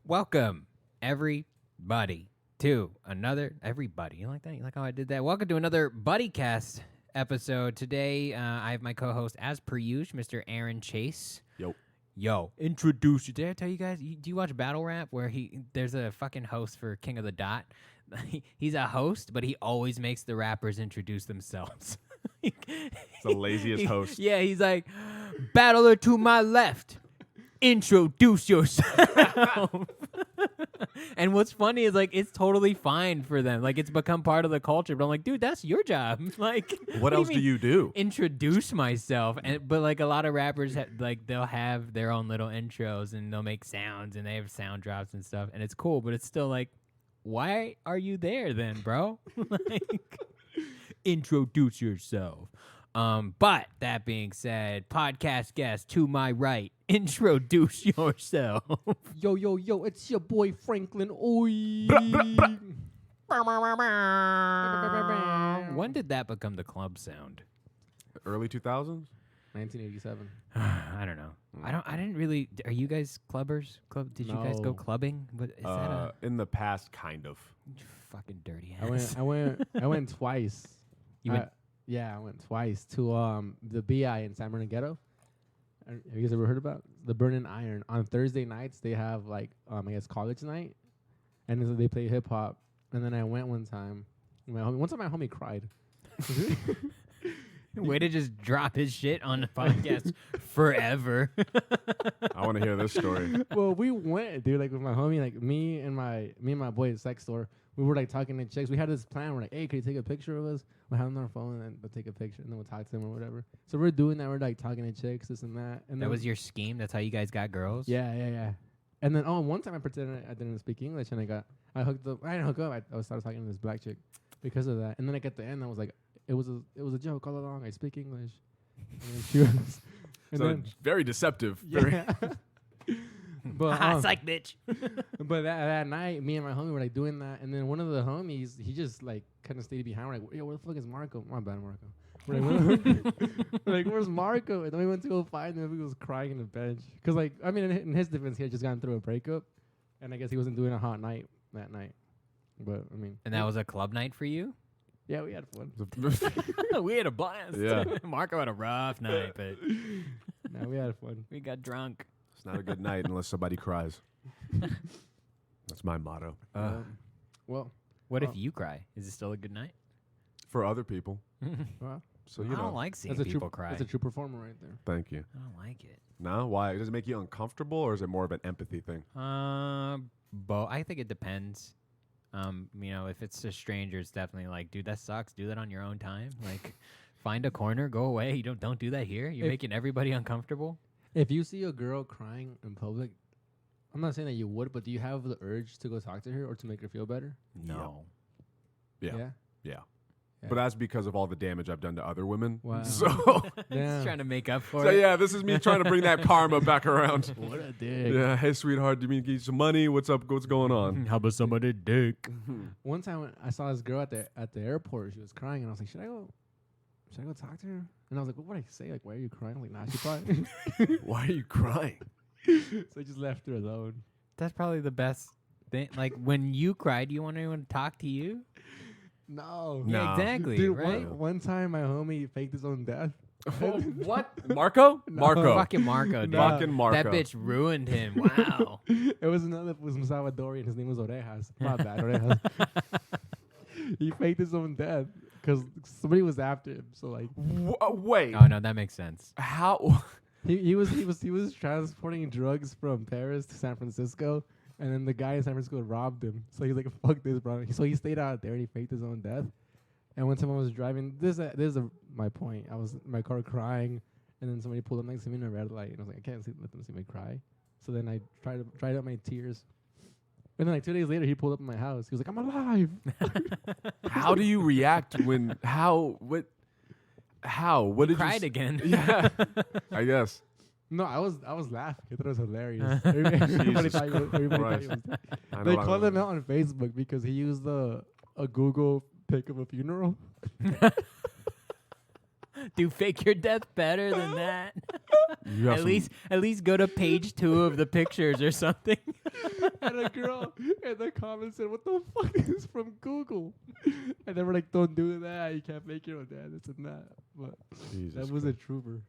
Welcome, everybody, to another everybody. You like that? You like how I did that? Welcome to another Buddycast episode. Today, I have my co-host, as per usual, Mr. Aaron Chase. Yo, introduce you. Did I tell you guys? Do you watch Battle Rap where there's a fucking host for King of the Dot? He's a host, but he always makes the rappers introduce themselves. It's the laziest host. Yeah, he's like, battler to my left, introduce yourself. And what's funny is, like, it's totally fine for them. Like, it's become part of the culture. But I'm like, dude, that's your job. Like, what else do you do? Introduce myself. But like a lot of rappers, they'll have their own little intros and they'll make sounds and they have sound drops and stuff. And it's cool, but it's still like, why are you there then, bro? Like, introduce yourself. But that being said, podcast guest to my right, introduce yourself. Yo, it's your boy Franklin Hoy. When did that become the club sound? Early 2000s? 1987. I don't know. I didn't really. Are you guys clubbers? Did you guys go No. clubbing? What, is that In the past, kind of. fucking dirty ass? I went twice. You went? Yeah, I went twice to the BI in San Bernardino. Have you guys ever heard about the Burning Iron? On Thursday nights, they have like I guess college night, and they play hip hop. And then I went one time. One time my homie cried. Way to just drop his shit on the podcast forever. I want to hear this story. Well, we went, dude, like with my homie, like me and my boy at sex store. We were like talking to chicks. We had this plan. We're like, hey, can you take a picture of us? We'll have them on our phone and we'll take a picture and then we'll talk to them or whatever. So we're doing that. We're like talking to chicks, this and that. And That was your scheme? That's how you guys got girls? Yeah. And then one time I pretended I didn't speak English and I hooked up. I didn't hook up. I started talking to this black chick because of that. And then like at the end I was like, it was a joke all along. I speak English. And she was. And So then, very deceptive. yeah. But Psych, bitch. But that night, me and my homie were like doing that, and then one of the homies, he just like kind of stayed behind. We're like, yo, where the fuck is Marco? My bad, Marco. We're like, where's Marco? And then we went to go find him. He was crying in the bench. Cause like, I mean, in his defense, he had just gone through a breakup, and I guess he wasn't doing a hot night that night. But I mean, And that was a club night for you? yeah, we had fun. We had a blast. Yeah. Marco had a rough night, but Nah, we had fun. we got drunk. It's not a good night unless somebody cries. That's my motto. Well, What if you cry? Is it still a good night? For other people. well, So, I you don't know. like seeing that's a people true. cry. That's a true performer right there. Thank you. I don't like it. No? Why? Does it make you uncomfortable or is it more of an empathy thing? I think it depends. If it's a stranger, it's definitely like, dude, that sucks. Do that on your own time. Like, find a corner, go away. You don't do that here. You're making everybody uncomfortable. If you see a girl crying in public, I'm not saying that you would, but do you have the urge to go talk to her or to make her feel better? No. Yeah. Yeah. But that's because of all the damage I've done to other women. Wow. So, Just trying to make up for so it. yeah, this is me trying to bring that karma back around. What a dick. Yeah. Hey, sweetheart, do you mean give you some money? What's up? What's going on? How about somebody dick? One time when I saw this girl at the airport, she was crying, and I was like, should I go talk to her? And I was like, what would I say? Like, why are you crying? I'm like, nah, she's crying. Why are you crying? So I just left her alone. That's probably the best thing. Like, when you cry, do you want anyone to talk to you? No. No. Yeah, exactly. Dude, right? one time my homie faked his own death. What? Marco? No. Marco. Fucking Marco, dude. Nah. Fucking Marco. That bitch ruined him. Wow. It was some Salvadorian. His name was Orejas. My bad, Orejas. He faked his own death because somebody was after him. So like, Wait. Oh, no, that makes sense. How? he was transporting drugs from Paris to San Francisco, and then the guy in San Francisco robbed him. So he's like, "Fuck this, bro." So he stayed out there and he faked his own death. And one time I was driving, this is my point. I was in my car crying, and then somebody pulled up next to me in a red light, and I was like, I can't let them see me cry. So then I tried out my tears. And then like 2 days later, he pulled up in my house. He was like, "I'm alive." How do you react when? What did you Cried again. Yeah, I guess. No, I was laughing. I thought it was hilarious. Everybody thought he was Christ. dead. I know They what called I him out on Facebook because he used a Google pic of a funeral. Do fake your death better than that. You have At least go to page 2 of the pictures or something. And a girl in the comments said, "What the fuck is from Google?" And they were like, "Don't do that. You can't make your own dad. This and that." But Jesus that was a trooper.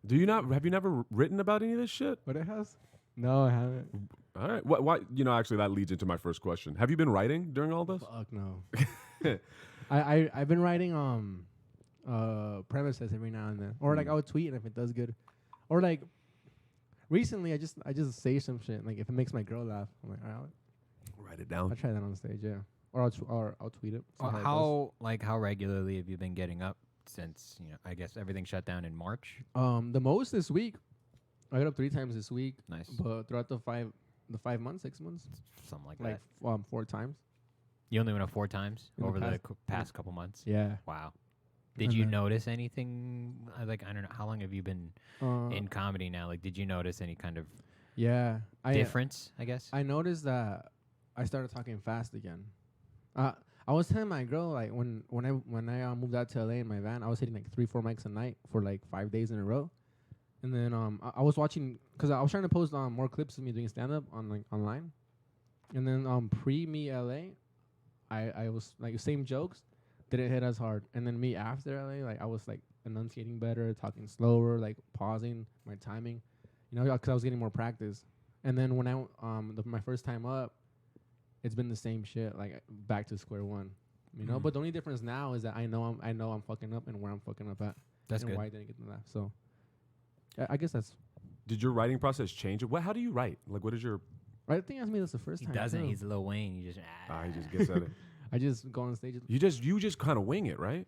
Do you not? Have you never written about any of this shit? What it has? No, I haven't. All right. Why? You know, actually, that leads into my first question. Have you been writing during all this? Fuck no. I've been writing premises every now and then, or like I would tweet, and if it does good, or like recently I just say some shit, like if it makes my girl laugh, I'm like, all right, Write it down. I'll try that on stage, yeah, or I'll tweet it. see how it goes. How regularly have you been getting up since, I guess everything shut down in March? The most this week, I got up 3 times this week, Nice. but throughout the 5 months, 6 months, Something like like that. 4 times. You only went up 4 times In the over the past- past couple months? Yeah. Wow. Did And you then- notice anything? Like, I don't know. How long have you been in comedy now? Like, did you notice any kind of Yeah. difference, I guess? I noticed that I started talking fast again. I was telling my girl, like when I moved out to LA in my van, I was hitting like 3-4 mics a night for like 5 days in a row. And then I was watching, because I was trying to post more clips of me doing stand up on like online. And then pre me LA, I was like same jokes, didn't hit as hard. And then me after LA, like I was like enunciating better, talking slower, like pausing my timing, because I was getting more practice. And then when my first time up, it's been the same shit, like back to square one, But the only difference now is that I know I'm fucking up and where I'm fucking up at. That's and good. why I didn't get the laugh. So I guess that's Did your writing process change? How do you write? Like, what is your? right. I think that's me. That's the first He time. doesn't. too. He's Lil Wayne. He just. He just gets at it. I just go on stage. You just kind of wing it, right?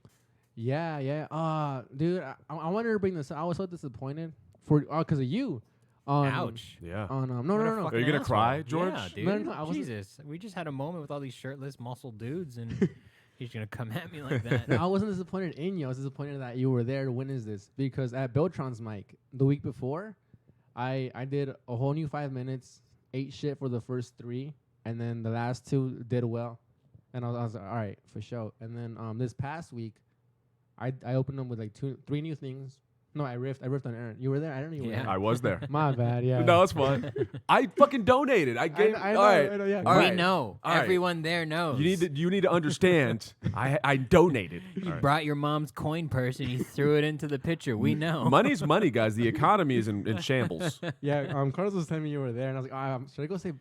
Yeah. Dude, I wanted to bring this up. I was so disappointed because of you. Ouch. Yeah. No. What a No. fucking Are you gonna asshole. cry, George? Yeah, dude. No, I wasn't- Jesus. We just had a moment with all these shirtless, muscle dudes, and he's going to come at me like that. No, I wasn't disappointed in you. I was disappointed that you were there to witness this, because at Beltron's mic the week before, I did a whole new 5 minutes, ate shit for the first 3, and then the last 2 did well, and I was like, all right, for sure. And then this past week, I opened them with like 3 new things. No, I riffed on Aaron. You were there? I don't know you were Yeah. there. I was there. My bad, yeah. No, it's fine. I fucking donated. I gave. I know, all right. I know, yeah. All We right. know. All right. Everyone there knows. You need to understand. I donated. You All right. brought your mom's coin purse and you threw it into the pitcher. We know. Money's money, guys. The economy is in shambles. Yeah, Carlos was telling me you were there, and I was like, should I go say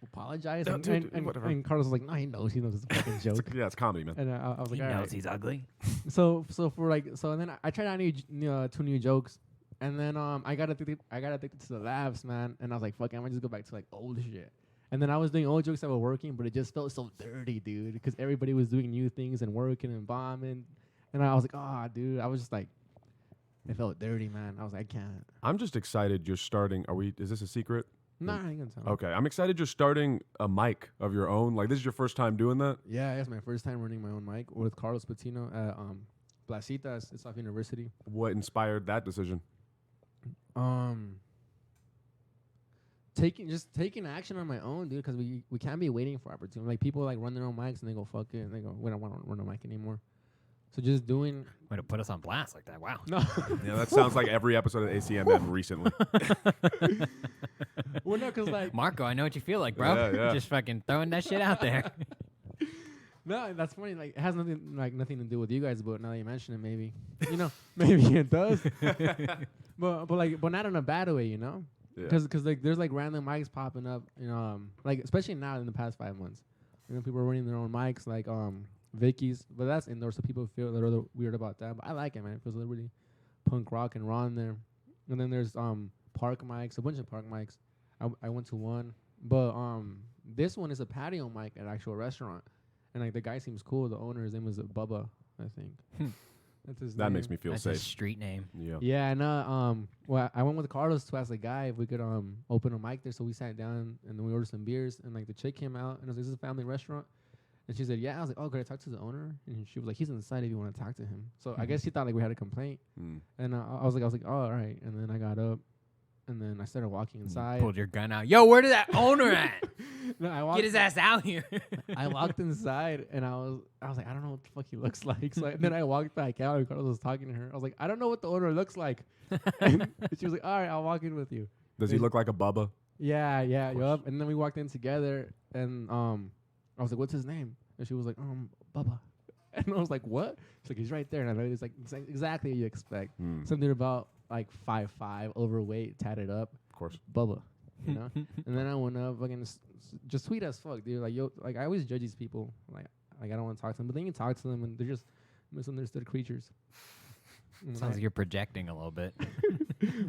apologize? No, and, dude, and whatever. and Carlos was like, no, he knows it's a fucking joke. Yeah, it's comedy, man. And I was He like, all knows right. he's ugly. So and then I tried out 2 new jokes, and then I got addicted to the laughs, man. And I was like, fuck, I'm gonna just go back to like old shit. And then I was doing old jokes that were working, but it just felt so dirty, dude, because everybody was doing new things and working and bombing. And I was like, dude, I was just like, it felt dirty, man. I was like, I can't. I'm just excited you're starting. Is this a secret? Nah, I ain't gonna tell. Okay, I'm excited you're starting a mic of your own. Like, this is your first time doing that? Yeah, it's my first time running my own mic with Carlos Patino at Placitas. It's off University. What inspired that decision? Taking action on my own, dude, because we can't be waiting for opportunity. Like, people like run their own mics and they go, fuck it, and they go, we don't want to run a mic anymore. So just doing. Way to put us on blast like that. Wow. No. Yeah, that sounds like every episode of ACMN recently. Well, no, because like. Marco, I know what you feel like, bro. Yeah, yeah. Just fucking throwing that shit out there. No, that's funny. Like, it has nothing to do with you guys, but now that you mention it, maybe. Maybe it does. but not in a bad way, Yeah. Because like there's like random mics popping up, like especially now in the past 5 months. People are running their own mics, like Vicky's, but that's indoor, so people feel a little weird about that. But I like it, man. It feels really punk rock and raw in there. And then there's park mics, a bunch of park mics. I went to one, but this one is a patio mic at an actual restaurant, and like the guy seems cool. The owner, his name is Bubba, I think. That's his That name. makes me feel That's safe. his street name. Yeah. Yeah, and well, I went with Carlos to ask the guy if we could open a mic there. So we sat down and then we ordered some beers, and like the chick came out and I was like, "This is a family restaurant," and she said, "Yeah." I was like, "Oh, could I talk to the owner?" And she was like, "He's inside if you want to talk to him." So I guess she thought like we had a complaint, and I was like, "Oh, all right." And then I got up, and then I started walking inside. Pulled your gun out. Yo, where did that owner at? No, I walked, Get his ass out here. I walked inside and I was like, I don't know what the fuck he looks like. So then I walked back out and Carlos was talking to her. I was like, I don't know what the owner looks like. And she was like, all right, I'll walk in with you. Does he look like a Bubba? Yeah, yup. And then we walked in together and I was like, what's his name? And she was like, Bubba. And I was like, what? She's like, he's right there. And I know he's like, exactly what you expect. Something about like 5'5", overweight, tatted up. Of course. Bubba. You know? And then I went up, fucking just sweet as fuck, dude. Like, yo, like I always judge these people. Like I don't want to talk to them, but then you talk to them and they're just misunderstood creatures. Sounds like you're projecting a little bit.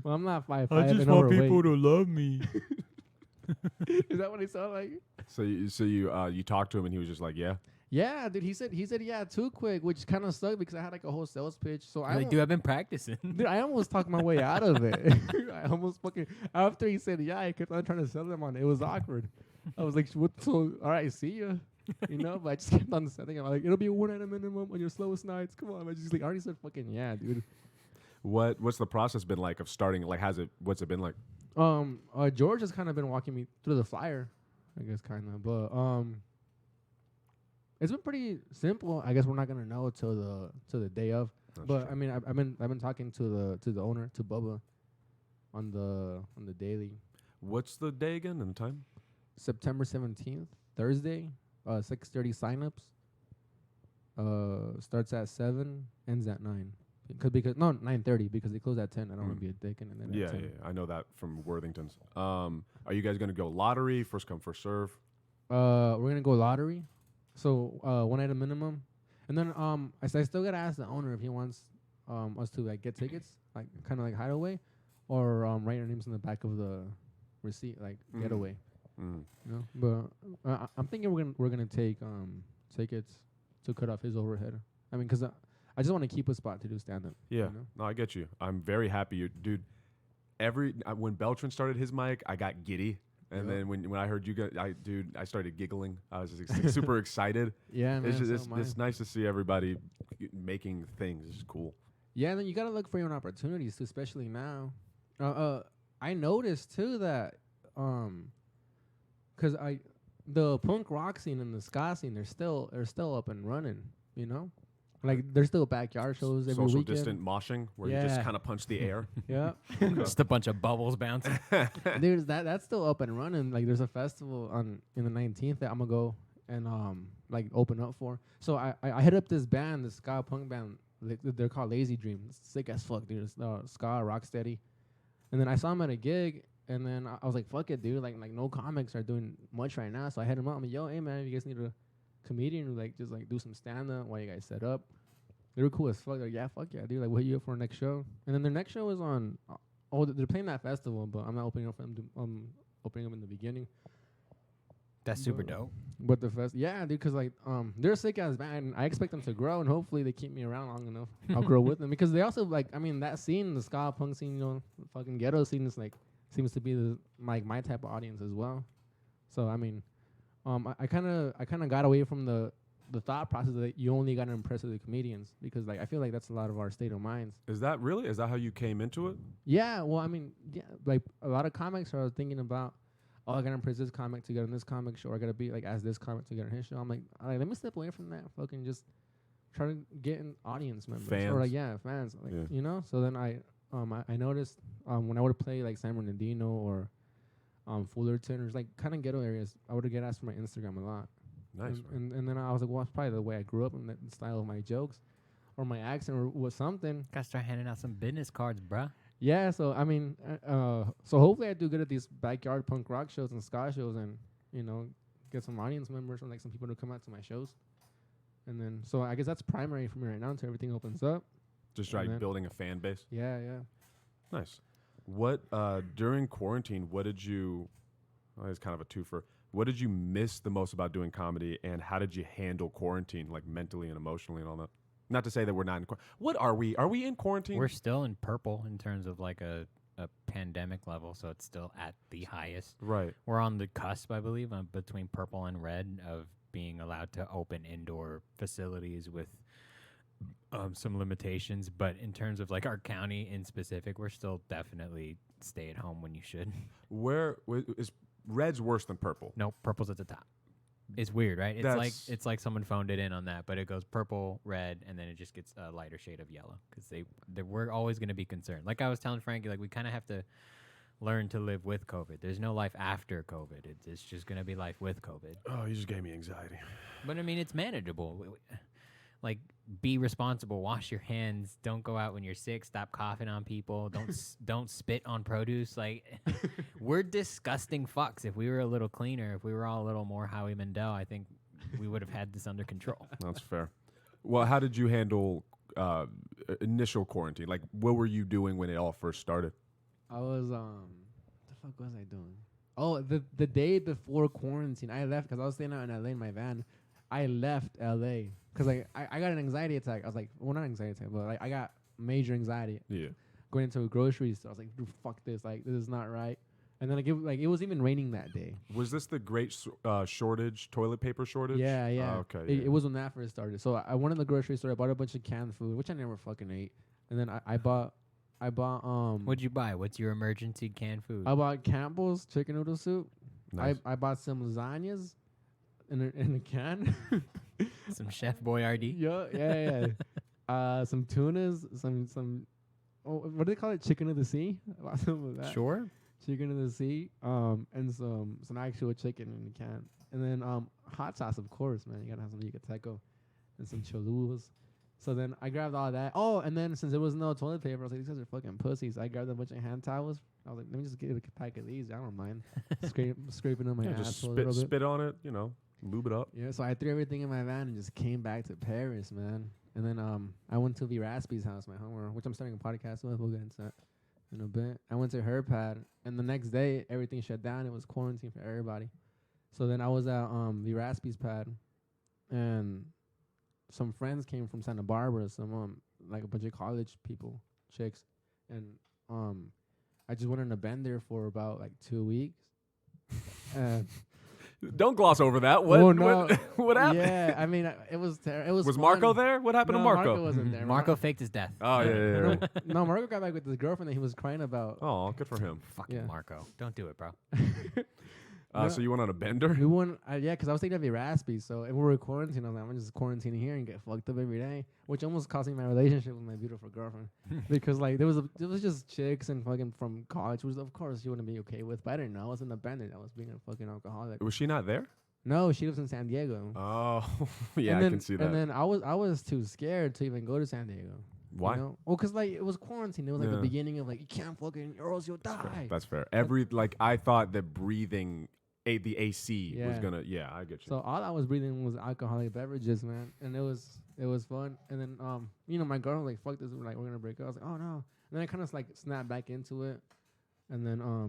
Well, I'm not 5'5" and overweight. to love me. Is that what he sound like? So you talked to him and he was just like, yeah. Yeah, dude. He said yeah too quick, which kind of sucked because I had like a whole sales pitch. So I Dude, I've been practicing. Dude, I almost talked my way out of it. I almost fucking after he said yeah, I kept on trying to sell them on it. It was awkward. I was like, what? So all right, see ya. You know, but I just kept on selling it. I'm like, it'll be 1 at a minimum on your slowest nights. Come on, man. Just like I already said fucking yeah, dude. What's the process been like of starting? Like, what's it been like? George has kind of been walking me through the flyer, I guess, kind of, but it's been pretty simple. I guess we're not gonna know till the day of. That's but true. I mean, I've been talking to the owner, to Bubba, on the daily. What's the day again and the time? September 17th, Thursday, 6:30 signups. Starts at 7, ends at 9. Because 9:30 because they close at 10. I don't want to be a dick and then Yeah, at 10. yeah, I know that from Worthington's. Are you guys gonna go lottery, first come first serve? We're gonna go lottery, so 1 at a minimum, and then I still gotta ask the owner if he wants us to like get tickets, like kind of like hideaway, or write our names in the back of the receipt, like getaway. You know, but I'm thinking we're gonna take tickets to cut off his overhead. I mean, cause I just want to keep a spot to do stand up. Yeah, you know? no, I get you. I'm very happy, dude. When Beltran started his mic, I got giddy. And then when I heard you guys, I started giggling. I was just super excited. Yeah, man. It's nice to see everybody making things. It's cool. Yeah, and then you gotta look for your own opportunities too, especially now. I noticed too that cause the punk rock scene and the ska scene, they're still up and running. You know, like there's still backyard shows every Social weekend. distant moshing where you just kind of punch the air. Yeah, Just a bunch of bubbles bouncing. there's that's still up and running. Like there's a festival in the 19th that I'm gonna go and like open up for. So I hit up this band, this ska punk band. They're called Lazy Dream. It's sick as fuck, dude. It's ska, rocksteady. And then I saw him at a gig, and then I was like, fuck it, dude. Like no comics are doing much right now. So I hit him up. I'm like, yo, hey man, if you guys need a comedian who like just like do some stand up while you guys set up. They were cool as fuck. They're like, yeah, fuck yeah, dude. Like, what you up for next show? And then their next show is on. They're playing that festival, but I'm not opening up for them. Opening up in the beginning. That's super dope. But yeah, dude, because like they're a sick ass band. And I expect them to grow, and hopefully they keep me around long enough. I'll grow with them because they also like. I mean, that scene, the ska punk scene, you know, the fucking ghetto scene is like seems to be my type of audience as well. So I mean, I kind of got away from the thought process that you only got to impress the comedians because like I feel like that's a lot of our state of minds. Is that how you came into it? Yeah, well, I mean, yeah, like a lot of comics are thinking about, oh, I gotta impress this comic to get on this comic show. Or I gotta be like as this comic to get on his show. I'm like, let me step away from that. Fucking just try to get an audience members fans. or like fans. Like you know. So then I noticed when I would play like San Bernardino or Fullerton or like kind of ghetto areas, I would get asked for my Instagram a lot. Nice. And then I was like, well, it's probably the way I grew up and the style of my jokes or my accent or was something. Gotta start handing out some business cards, bruh. Yeah, so I mean, so hopefully I do good at these backyard punk rock shows and ska shows and, you know, get some audience members or like some people to come out to my shows. And then, so I guess that's primary for me right now until everything opens up. Just like building a fan base. Yeah. Nice. What, during quarantine, what did you, it's kind of a twofer. What did you miss the most about doing comedy, and how did you handle quarantine, like mentally and emotionally and all that? Not to say that we're not in quarantine. What are we? Are we in quarantine? We're still in purple in terms of like a pandemic level, so it's still at the highest. Right. We're on the cusp, I believe, between purple and red of being allowed to open indoor facilities with some limitations. But in terms of like our county in specific, we're still definitely stay at home when you should. Where is red's worse than purple. No, purple's at the top. It's weird, right? It's like someone phoned it in on that, but it goes purple, red, and then it just gets a lighter shade of yellow because we're always going to be concerned. Like I was telling Frankie, like we kind of have to learn to live with COVID. There's no life after COVID. It's just going to be life with COVID. Oh, you just gave me anxiety. But I mean, it's manageable. Like, be responsible. Wash your hands. Don't go out when you're sick. Stop coughing on people. Don't spit on produce. Like, we're disgusting fucks. If we were a little cleaner, if we were all a little more Howie Mandel, I think we would have had this under control. That's fair. Well, how did you handle initial quarantine? Like, what were you doing when it all first started? I was what the fuck was I doing? Oh, the day before quarantine, I left because I was staying out in LA in my van. I left LA because like I got an anxiety attack. I was like, well, not anxiety attack, but like I got major anxiety. Yeah. Going into a grocery store, I was like, dude, fuck this. Like, this is not right. And then it was even raining that day. Was this the great shortage, toilet paper shortage? Yeah, yeah. Oh, okay. It was when that first started. So I went to the grocery store. I bought a bunch of canned food, which I never fucking ate. And then I bought What'd you buy? What's your emergency canned food? I bought Campbell's chicken noodle soup. Nice. I bought some lasagnas in a can. Some Chef Boyardee. Yeah. Some tunas, some what do they call it? Chicken of the sea. I bought some of that. Sure. Chicken of the sea. And some actual chicken in a can. And then hot sauce, of course, man. You gotta have some yucateco and some cholulas. So then I grabbed all that. Oh, and then since there was no toilet paper, I was like, these guys are fucking pussies. I grabbed a bunch of hand towels. I was like, let me just get a pack of these. I don't mind. Scraping on my Yeah, just asshole a little bit. spit on it, lube it up. Yeah, so I threw everything in my van and just came back to Paris, man. And then I went to Viraspi's house, my homework, which I'm starting a podcast with. We'll get into that in a bit. I went to her pad, and the next day, everything shut down. It was quarantine for everybody. So then I was at Viraspi's pad, and some friends came from Santa Barbara, some like a bunch of college people, chicks, and I just went on a bend there for about like 2 weeks. Don't gloss over that. What? Oh, no. What happened? Yeah, I mean, it was it was. Was fun. Marco there? What happened No, to Marco? Marco wasn't there. Marco faked his death. Oh yeah. No, Marco got back with his girlfriend that he was crying about. Oh, good for him. Fucking Yeah. Marco. Don't do it, bro. So you went on a bender? We went, yeah, because I was thinking of Erasmus, so and we were quarantined. I was like, I'm just quarantining here and get fucked up every day, which almost cost me my relationship with my beautiful girlfriend because like there was just chicks and fucking from college, which of course you wouldn't be okay with, but I didn't know. I was an abandoned. I was being a fucking alcoholic. Was she not there? No, she lives in San Diego. Oh, yeah, and then, I can see that. And then I was too scared to even go to San Diego. Why? You know? Well, because like it was quarantine. It was like Yeah. the beginning of like you can't fucking or else you'll die. That's fair. I thought that breathing the AC was gonna. Yeah, I get you. So all I was breathing was alcoholic beverages, man, and it was fun. And then my girl was like, "Fuck this," we're like, we're gonna break up. I was like, "Oh no!" And then I kind of like snapped back into it, and then I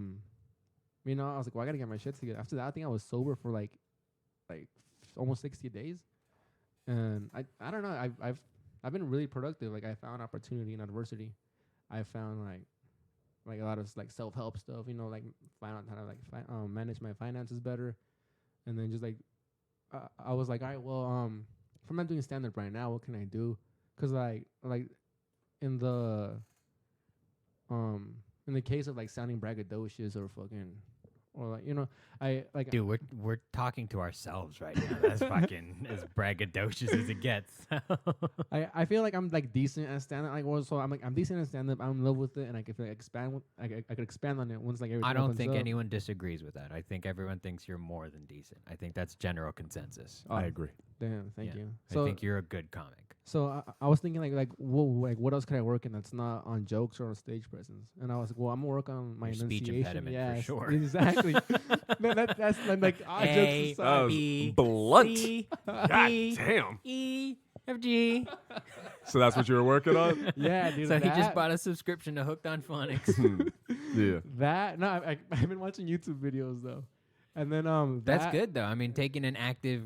was like, "Well, I gotta get my shit together." After that, I think I was sober for like almost 60 days, and I don't know. I've been really productive. Like I found opportunity in adversity. I found like a lot of like self-help stuff, like find out how to like manage my finances better, and then just like I was like, all right, well, if I'm not doing stand-up right now, what can I do? Because like in the case of like sounding braggadocious or fucking or like I like Dude, we're talking to ourselves right now. That's fucking as braggadocious as it gets. I feel like I'm like decent at stand-up. Like also I'm decent at stand-up. I'm in love with it, and I could like expand. I could expand on it once like everything. I don't opens think up. anyone disagrees with that. I think everyone thinks you're more than decent. I think that's general consensus. I agree. Damn, thank Yeah. you. I think you're a good comic. So I was thinking what else could I work in that's not on jokes or on stage presence? And I was like, well, I'm gonna work on my Your speech enunciation. impediment, for sure. Exactly. No, that's like all jokes That aside. was B, blunt. C, God D, damn. E, F, G. So that's what you were working on? Yeah, dude. So he just that- bought a subscription to Hooked on Phonics. Yeah. that. No, I've been watching YouTube videos though, and then That's that- good though. I mean, taking an active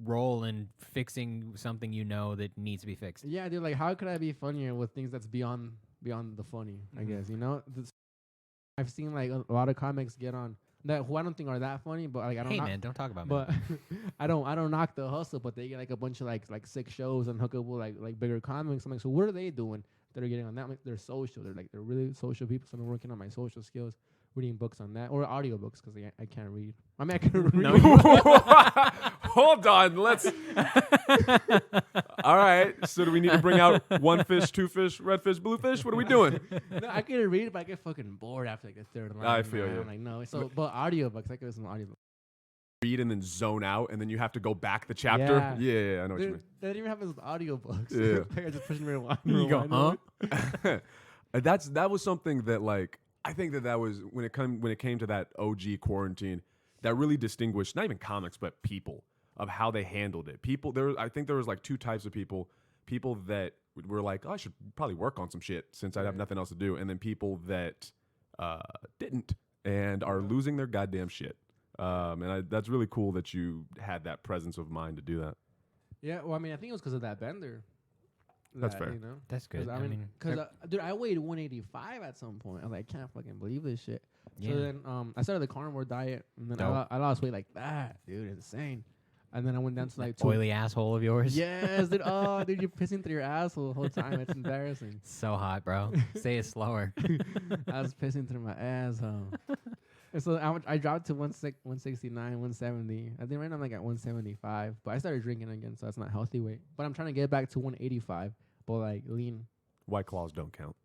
role in fixing something that needs to be fixed. Yeah, dude. Like, how could I be funnier with things that's beyond the funny? I guess I've seen like a lot of comics get on that who I don't think are that funny, but like I don't. Hey knock, man, don't talk about me. but I don't knock the hustle, but they get like a bunch of like 6 shows and hook up with like bigger comics. I'm like, so what are they doing that are getting on that? Like, they're social. They're really social people. So I'm working on my social skills, reading books on that or audiobooks because I can't read. I mean, I can read. No, Hold on, let's. All right. So do we need to bring out one fish, two fish, red fish, blue fish? What are we doing? No, I can read it, but I get fucking bored after like the third line. I feel man. you. I'm like, no. So, but audiobooks, I can listen to audiobooks. Read and then zone out, and then you have to go back the chapter. Yeah, I know what you mean. That even happens with audiobooks. Yeah. I just pushing rewind. You go, rewind, huh? That was something that like I think that was when it came to that OG quarantine that really distinguished not even comics but people of how they handled it. I think there was like two types of people that were like, oh, I should probably work on some shit since I have nothing else to do, and then people that didn't and are losing their goddamn shit. That's really cool that you had that presence of mind to do that. Yeah, well, I mean, I think it was because of that bender. That's fair. You know? That's good. I mean, dude, I weighed 185 at some point. I was like, I can't fucking believe this shit. Yeah. So then I started the carnivore diet, and then I lost weight like that, dude, insane. And then I went down to like oily asshole of yours. Yes, dude. Oh, dude, you're pissing through your asshole the whole time. It's embarrassing. So hot, bro. Say it slower. I was pissing through my asshole. And so I dropped to 169, 170. I think right now I'm like at 175. But I started drinking again, so that's not healthy weight. But I'm trying to get back to 185, but like lean. White Claws don't count.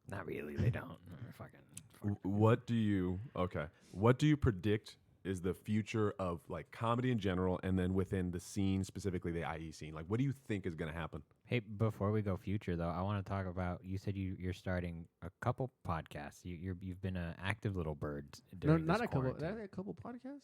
Not really. They don't. Fucking. What do you predict is the future of like comedy in general, and then within the scene, specifically the IE scene? Like, what do you think is going to happen? Hey, before we go future though, I want to talk about. You said you're starting a couple podcasts. You've been an active little bird. No, During not this a couple. quarantine. That a couple podcasts.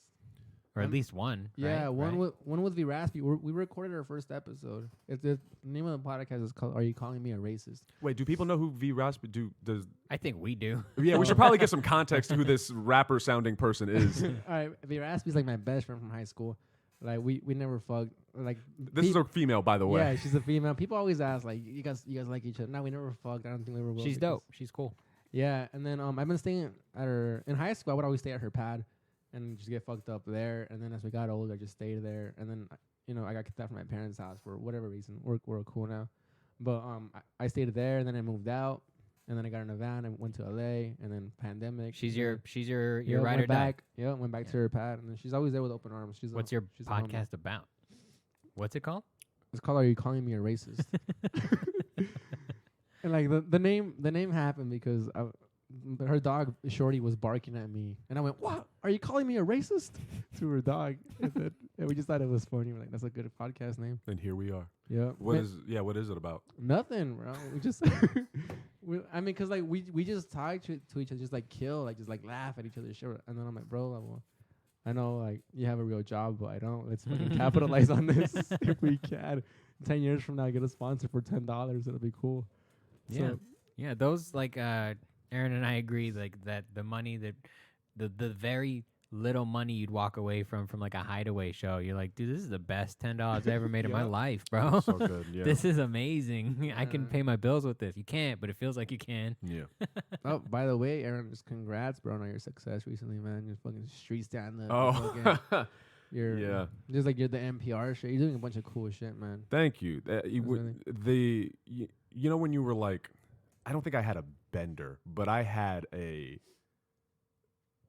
Or at least one. Yeah, right? one Right? with V Raspy. We recorded our first episode. The name of the podcast is called "Are You Calling Me a Racist?" Wait, do people know who V Raspy does? I think we do. Yeah, we should probably get some context to who this rapper sounding person is. All right, V Raspy's like my best friend from high school. Like we never fucked. Like This is a female, by the way. Yeah, she's a female. People always ask like, you guys like each other. No, we never fucked. I don't think we ever will. She's dope. She's cool. Yeah, and then I've been staying at her in high school. I would always stay at her pad and just get fucked up there. And then as we got older, I just stayed there. And then I got kicked out from my parents' house for whatever reason. We're cool now, but I stayed there. And then I moved out. And then I got in a van and went to LA. And then pandemic. She's your ride went or die. back. Yeah, went back to her pad, and then she's always there with open arms. What's your she's a homie. podcast about? What's it called? It's called "Are You Calling Me a Racist?" And like the name happened because her dog Shorty was barking at me, and I went, "What? Are you calling me a racist?" to her dog, and we just thought it was funny. We're like, "That's a good podcast name." And here we are. Yeah. What is it about? Nothing, bro. We just, I mean, cause like we just talk to each other, just like kill, like just like laugh at each other's shit. And then I'm like, bro, well, I know like you have a real job, but I don't. Let's fucking capitalize on this if we can. 10 years from now, get a sponsor for $10. It'll be cool. Yeah. So, Yeah, those like Aaron and I agree like that the money that the very little money you'd walk away from like a Hideaway show, you're like, dude, this is the best $10 I ever made in my life, bro. So good. Yeah. This is amazing. I can Yeah. pay my bills with this. You can't, but it feels like you can. Yeah. oh, by the way, Aaron, just congrats, bro, on your success recently, man. You're fucking street stand up. Oh. You're Yeah. just like you're the NPR shit. You're doing a bunch of cool shit, man. Thank you. really- You know when you were like, I don't think I had a bender, but I had a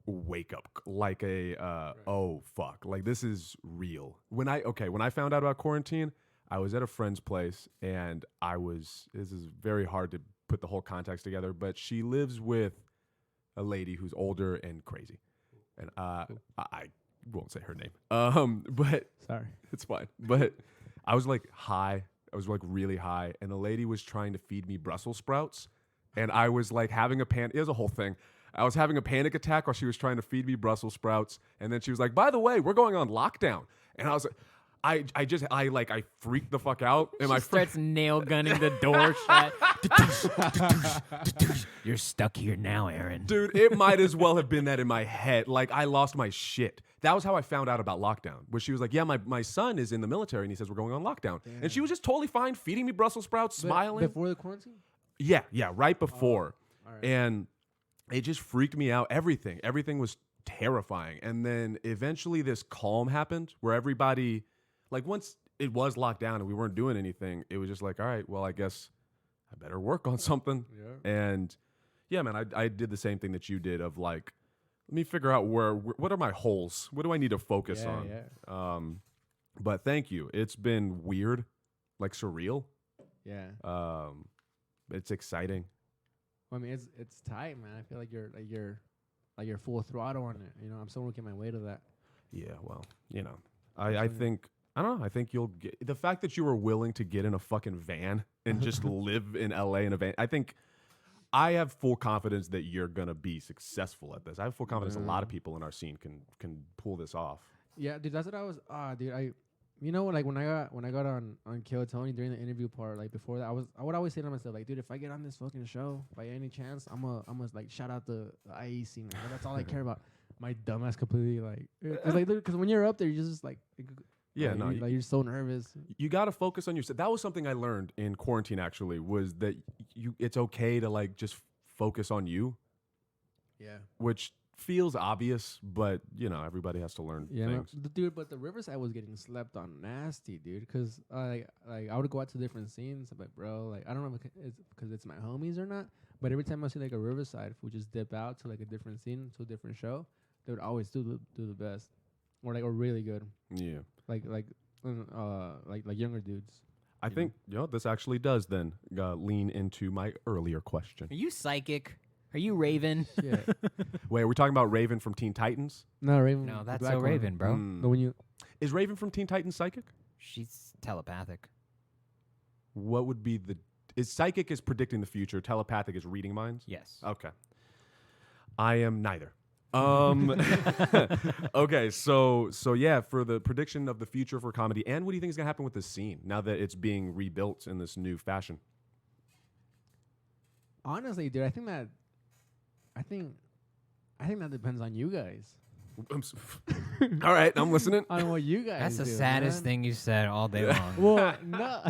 wake up, like oh fuck, like this is real. When I found out about quarantine, I was at a friend's place, and this is very hard to put the whole context together, but she lives with a lady who's older and crazy, and Cool. I won't say her name, but Sorry. it's fine. But I was like high. I was like really high, and the lady was trying to feed me Brussels sprouts, and I was like having a panic. It was a whole thing. I was having a panic attack while she was trying to feed me Brussels sprouts, and then she was like, "By the way, we're going on lockdown," and I was like, I freaked the fuck out, and my friend Starts nail gunning the door shut. You're stuck here now, Aaron. Dude, it might as well have been that in my head. Like, I lost my shit. That was how I found out about lockdown. Where she was like, yeah, my son is in the military, and he says we're going on lockdown. Damn. And she was just totally fine, feeding me Brussels sprouts, smiling. Before the quarantine? Yeah, right before. All right. And it just freaked me out. Everything was terrifying. And then eventually this calm happened where everybody, like once it was locked down and we weren't doing anything, it was just like, all right, well, I guess I better work on something. Yeah. And Yeah, man, I did the same thing that you did of like, let me figure out what are my holes? What do I need to focus on? Yeah. But thank you. It's been weird, like surreal. Yeah. It's exciting. Well, I mean, it's tight, man. I feel like you're full throttle on it. You know, I'm still working my way to that. Yeah, well, I think I don't know. I think you'll get the fact that you were willing to get in a fucking van and just live in LA in a van. I think I have full confidence that you're gonna be successful at this. I have full confidence a lot of people in our scene can pull this off. Yeah, dude, that's what I was. Dude, like when I got on Kill Tony during the interview part, like before that, I would always say to myself, like, dude, if I get on this fucking show by any chance, I'm a like shout out the IE scene. Like, that's all I care about. My dumbass completely because when you're up there, you're just like. Yeah, you're so nervous. You got to focus on yourself. That was something I learned in quarantine. Actually, was that it's okay to like just focus on you. Yeah, which feels obvious, but everybody has to learn things. Dude, but the Riverside was getting slept on nasty, dude. Because I would go out to different scenes, but bro, like I don't know if it's because it's my homies or not. But every time I see like a Riverside, who just dip out to like a different scene, to a different show, they would always do the best, or really good. Yeah. Like younger dudes. I think this actually does then lean into my earlier question. Are you psychic? Are you Raven? Shit. Wait, are we talking about Raven from Teen Titans? No, Raven. No, that's so Raven, bro. But when is Raven from Teen Titans psychic? She's telepathic. What would be is psychic is predicting the future, telepathic is reading minds? Yes. Okay. I am neither. Okay, so yeah, for the prediction of the future for comedy, and what do you think is gonna happen with this scene now that it's being rebuilt in this new fashion? Honestly, dude, I think that depends on you guys. All right, I'm listening. On what you guys That's the do, saddest man. thing you said all day long. Well, no.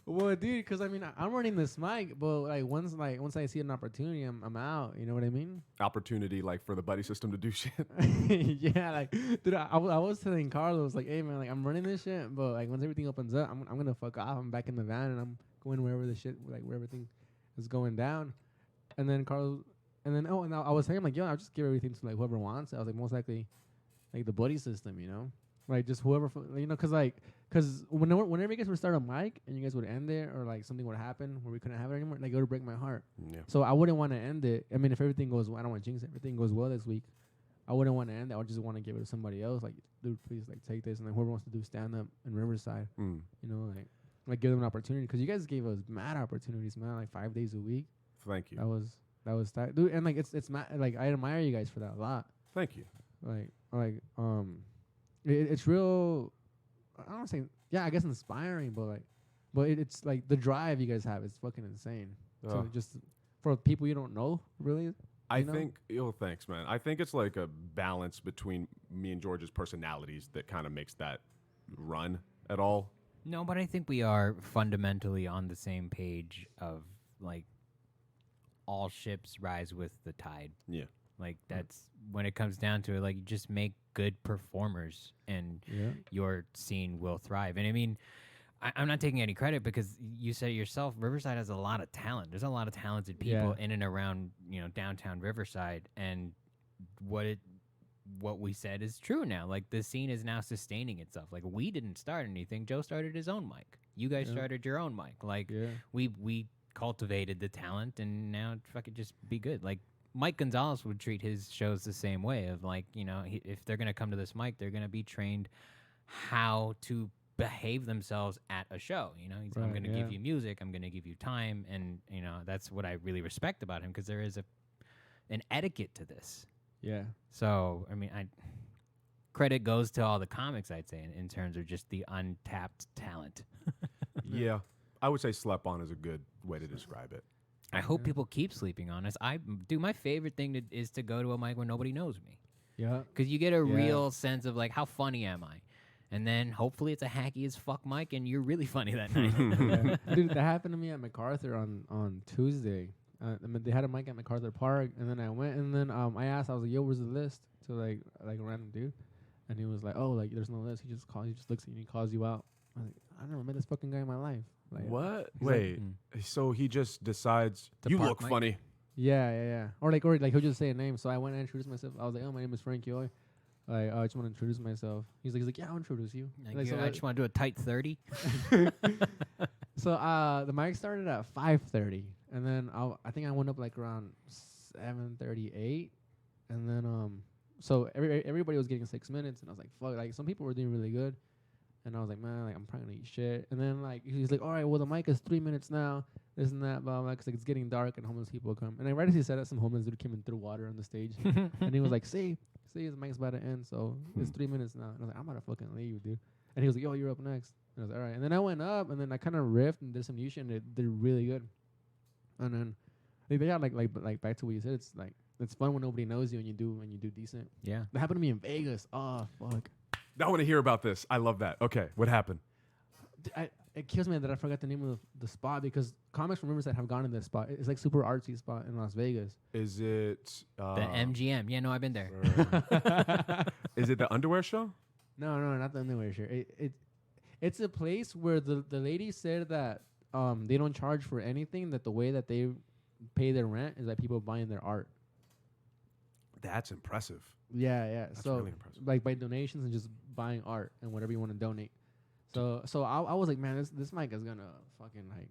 Well, dude, because I mean, I'm running this mic, but once I see an opportunity, I'm out. You know what I mean? Opportunity, like for the buddy system to do shit. Yeah, like, dude, I was telling Carlos, like, hey man, like I'm running this shit, but like once everything opens up, I'm gonna fuck off. I'm back in the van and I'm going wherever the shit, like where everything is going down. And then I was saying, like, yo, I'll just give everything to like whoever wants it. I was like, most likely, like the buddy system, you know, like just whoever, because whenever you guys would start a mic and you guys would end it, or like something would happen where we couldn't have it anymore, like it would break my heart. Yeah. So I wouldn't want to end it. I mean, if everything goes well, I don't want to jinx it. Everything goes well this week, I wouldn't want to end it. I would just want to give it to somebody else. Like, dude, please, like, take this. And then whoever wants to do stand up in Riverside, you know, like give them an opportunity. Because you guys gave us mad opportunities, man. Like 5 days a week. Thank you. That was tight, dude. And like it's like I admire you guys for that a lot. Thank you. It's real. I don't say, yeah, I guess inspiring, but it's like the drive you guys have is fucking insane. So just for people you don't know, really. I think, thanks, man. I think it's like a balance between me and George's personalities that kind of makes that run at all. No, but I think we are fundamentally on the same page of like all ships rise with the tide. Yeah. Like that's when it comes down to it, like you just make good performers and your scene will thrive. And I mean, I'm not taking any credit because you said it yourself, Riverside has a lot of talent. There's a lot of talented people in and around, downtown Riverside. And what we said is true now. Like the scene is now sustaining itself. Like we didn't start anything. Joe started his own mic. You guys started your own mic. Like we cultivated the talent and now fucking just be good. Like Mike Gonzalez would treat his shows the same way of like, if they're going to come to this mic, they're going to be trained how to behave themselves at a show. He's like, I'm going to give you music. I'm going to give you time. And, that's what I really respect about him because there is an etiquette to this. Yeah. So, I mean, credit goes to all the comics, I'd say, in terms of just the untapped talent. Yeah. I would say slept on is a good way to describe it. I hope people keep sleeping on us. My favorite thing is to go to a mic when nobody knows me. Yeah. Because you get a real sense of like, how funny am I? And then hopefully it's a hacky as fuck mic and you're really funny that night. Dude, that happened to me at MacArthur on Tuesday. They had a mic at MacArthur Park, and then I went, and then I asked, I was like, yo, where's the list? To like a random dude. And he was like, oh, like there's no list. He just looks at you and he calls you out. I was like, I never met this fucking guy in my life. Like, what? Wait. So he just decides, To you park look mic? funny. Yeah. Or like he'll just say a name. So I went and introduced myself. I was like, oh, my name is Frankie Hoy. I just want to introduce myself. He's like, yeah, I'll introduce you. Like, I just want to do a tight 30. So the mic started at 5:30, and then I think I went up like around 7:38, and then so everybody was getting 6 minutes, and I was like, fuck, like some people were doing really good, and I was like, man, like I'm probably gonna eat shit. And then like he's like, all right, well the mic is 3 minutes now, this and that, blah blah, cause like it's getting dark and homeless people come. And right as he said that, some homeless dude came and threw water on the stage, and he was like, see, the mic's about to end, so it's 3 minutes now. And I was like, I'm about to fucking leave, dude. And he was like, yo, you're up next. And I was like, all right. And then I went up, and then I kind of riffed and did some new shit, and it did really good. And then they got like back to what you said. It's like it's fun when nobody knows you and you do decent. Yeah. That happened to me in Vegas. Oh fuck. I want to hear about this. I love that. Okay, what happened? It kills me that I forgot the name of the spot, because comics from Riverside have gone to this spot. It's like super artsy spot in Las Vegas. Is it The MGM. Yeah, no, I've been there. Is it the underwear show? No, not the underwear shirt. It's a place where the lady said that they don't charge for anything, that the way that they pay their rent is that people buying their art. That's impressive. Yeah. That's So really impressive. like by donations and just buying art and whatever you want to donate. So I was like, man, this mic is gonna fucking like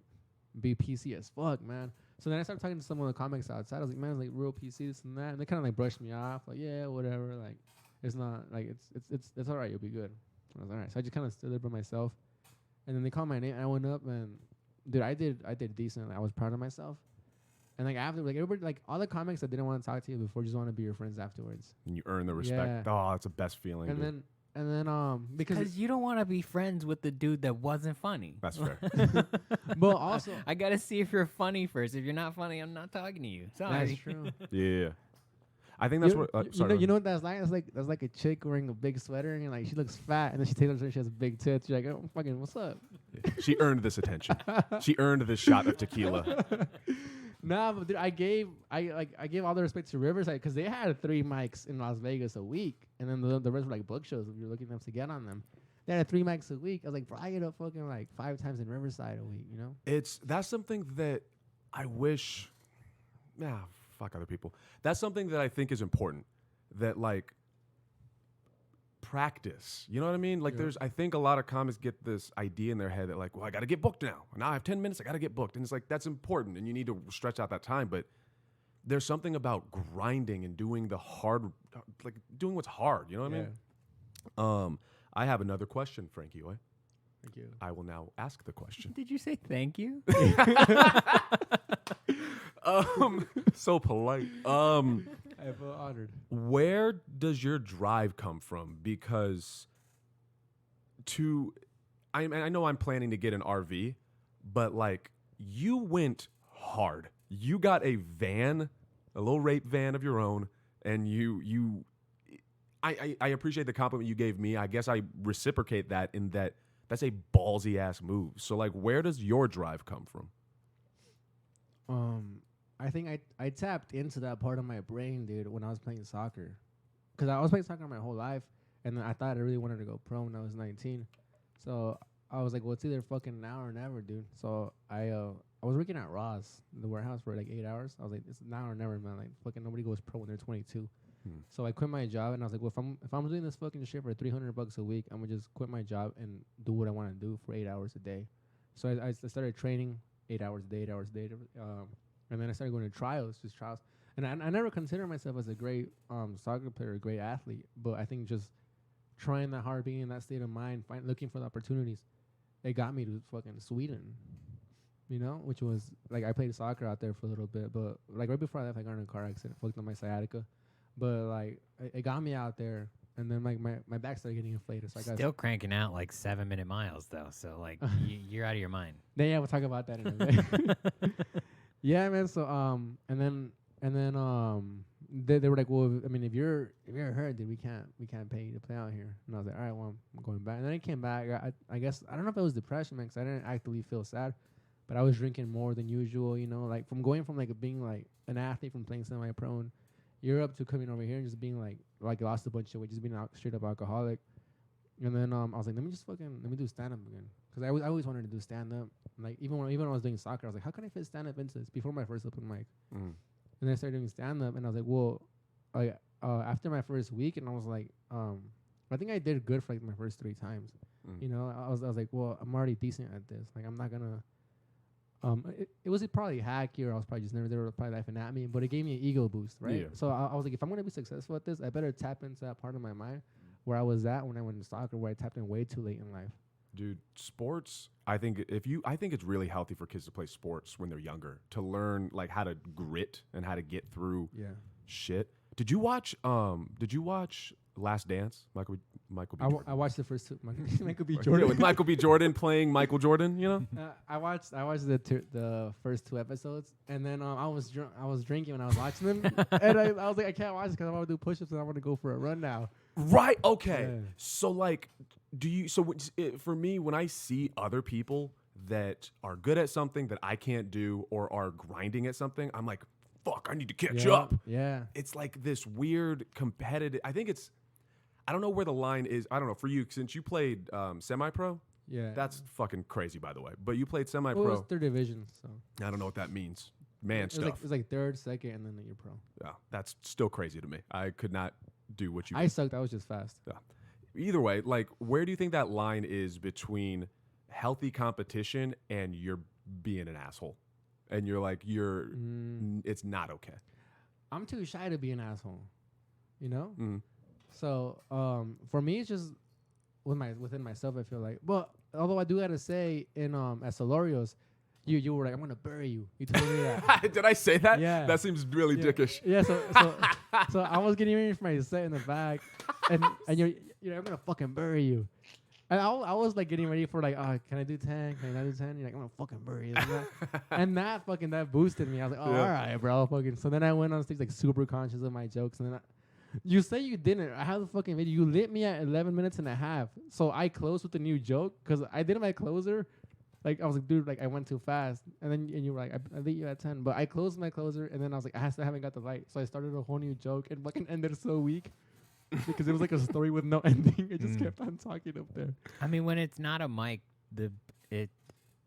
be PC as fuck, man. So then I started talking to some of the comics outside. I was like, man, it's like real PC, this and that. And they kind of like brushed me off, like, yeah, whatever. Like, it's not like it's all right. You'll be good. I was like, all right. So I just kind of stood there by myself. And then they called my name. And I went up and dude, I did decent. I was proud of myself. And like after, like everybody, like all the comics that didn't want to talk to you before just want to be your friends afterwards. And you earn the respect. Yeah. Oh, that's the best feeling. And dude. then because you don't want to be friends with the dude that wasn't funny. That's fair. but also I gotta see if you're funny first. If you're not funny, I'm not talking to you. Sorry. that's true. Yeah. I think that's what. You know what that's like? That's like a chick wearing a big sweater and like she looks fat, and then she takes her, she has big tits. You're like, oh, fucking, what's up? She earned this attention. She earned this shot of tequila. Nah, but dude, I gave all the respect to Riverside, because they had 3 mics in Las Vegas a week, and then the rest were like book shows if you're looking up to get on them. They had 3 mics a week. I was like, bro, I get up fucking like 5 times in Riverside a week, you know? That's something that I wish. Fuck other people. That's something that I think is important. That like practice. You know what I mean? Like I think a lot of comics get this idea in their head that like, well, I got to get booked now. Now I have 10 minutes. I got to get booked. And it's like, that's important. And you need to stretch out that time. But there's something about grinding and doing the hard, like doing what's hard. You know what I mean? I have another question, Frankie Hoy. Thank you. I will now ask the question. Did you say thank you? So polite. I feel honored. Where does your drive come from? Because I know I'm planning to get an RV, but like you went hard. You got a van, a little rape van of your own, and I appreciate the compliment you gave me. I guess I reciprocate that in that that's a ballsy ass move. So like, where does your drive come from? I think I tapped into that part of my brain, dude, when I was playing soccer. Because I was playing soccer my whole life, and then I thought I really wanted to go pro when I was 19. So I was like, well, it's either fucking now or never, dude. So I was working at Ross, the warehouse, for like 8 hours. I was like, it's now or never, man. Like, fucking nobody goes pro when they're 22. So I quit my job, and I was like, well, if I'm doing this fucking shit for $300 a week, I'm gonna just quit my job and do what I want to do for 8 hours a day. So I started training 8 hours a day, 8 hours a day. And then I started going to trials. And I never considered myself as a great soccer player, a great athlete. But I think just trying that hard, being in that state of mind, looking for the opportunities, it got me to fucking Sweden, you know, which was, like, I played soccer out there for a little bit. But, like, right before I left, I got in a car accident, fucked up my sciatica. But, like, it got me out there. And then, like, my back started getting inflated. So I got Still cranking out, like, 7-minute miles, though. So, like, you're out of your mind. Yeah, we'll talk about that in a bit. Yeah, man. So and then they were like, well, I mean, if you're hurt, then we can't pay you to play out here. And I was like, all right, well, I'm going back. And then I came back. I guess I don't know if it was depression, man, because I didn't actively feel sad, but I was drinking more than usual. You know, like from going from like being like an athlete from playing semi-pro in Europe to coming over here and just being like lost a bunch of weight, just being straight up alcoholic. And then I was like, let me do stand up again, because I always wanted to do stand up. Like even when I was doing soccer, I was like, how can I fit stand up into this before my first open mic? then I started doing stand up, and I was like, well, after my first week, and I was like, I think I did good for like my first 3 times. You know, I was like, well, I'm already decent at this. Like, I'm not gonna. It was probably hacky, or I was probably just never there, probably laughing at me. But it gave me an ego boost, right? Yeah. So I was like, if I'm gonna be successful at this, I better tap into that part of my mind where I was at when I went to soccer, where I tapped in way too late in life. Dude, sports, I think it's really healthy for kids to play sports when they're younger, to learn like how to grit and how to get through shit. Did you watch Last Dance? Michael B. Jordan. I watched the first 2. Michael B. You know, Jordan. with Michael B. Jordan playing Michael Jordan, you know? I watched the first 2 episodes, and then I was drinking when I was watching them, and I was like, I can't watch it because I want to do push-ups and I want to go for a run now. Right. Okay. Yeah. So like, for me, when I see other people that are good at something that I can't do, or are grinding at something, I'm like, fuck, I need to catch up. Yeah. It's like this weird competitive. I don't know where the line is. I don't know for you, since you played semi-pro. Yeah. That's fucking crazy, by the way. But you played semi-pro. Well, it was 3rd division, so I don't know what that means. Man it stuff. was like 3rd, 2nd, and then you're pro. Yeah, that's still crazy to me. I could not do what you. I sucked. I was just fast. Yeah. Either way, like, where do you think that line is between healthy competition and you're being an asshole, and you're like it's not okay? I'm too shy to be an asshole, you know. Mm. So for me, it's just within myself. I feel like, well, although I do gotta say, in at Solorio's, you were like, I'm gonna bury you. You told me that. Did I say that? Yeah. That seems really dickish. Yeah. So I was getting ready for my set in the back, and you're I'm gonna fucking bury you. And I was like getting ready for like, can I do 10? Can I do 10? You're like, I'm gonna fucking bury you. And that boosted me. I was like, all right, bro. Fucking. So then I went on stage like super conscious of my jokes, and then you say you didn't. I have the fucking video. You lit me at 11 minutes and a half. So I closed with a new joke because I did my closer. Like, I was like, dude, like, I went too fast. And you were like, I lit you at 10. But I closed my closer, and then I was like, I still haven't got the light. So I started a whole new joke and fucking ended so weak. Because it was like a story with no ending. It just kept on talking up there. I mean, when it's not a mic,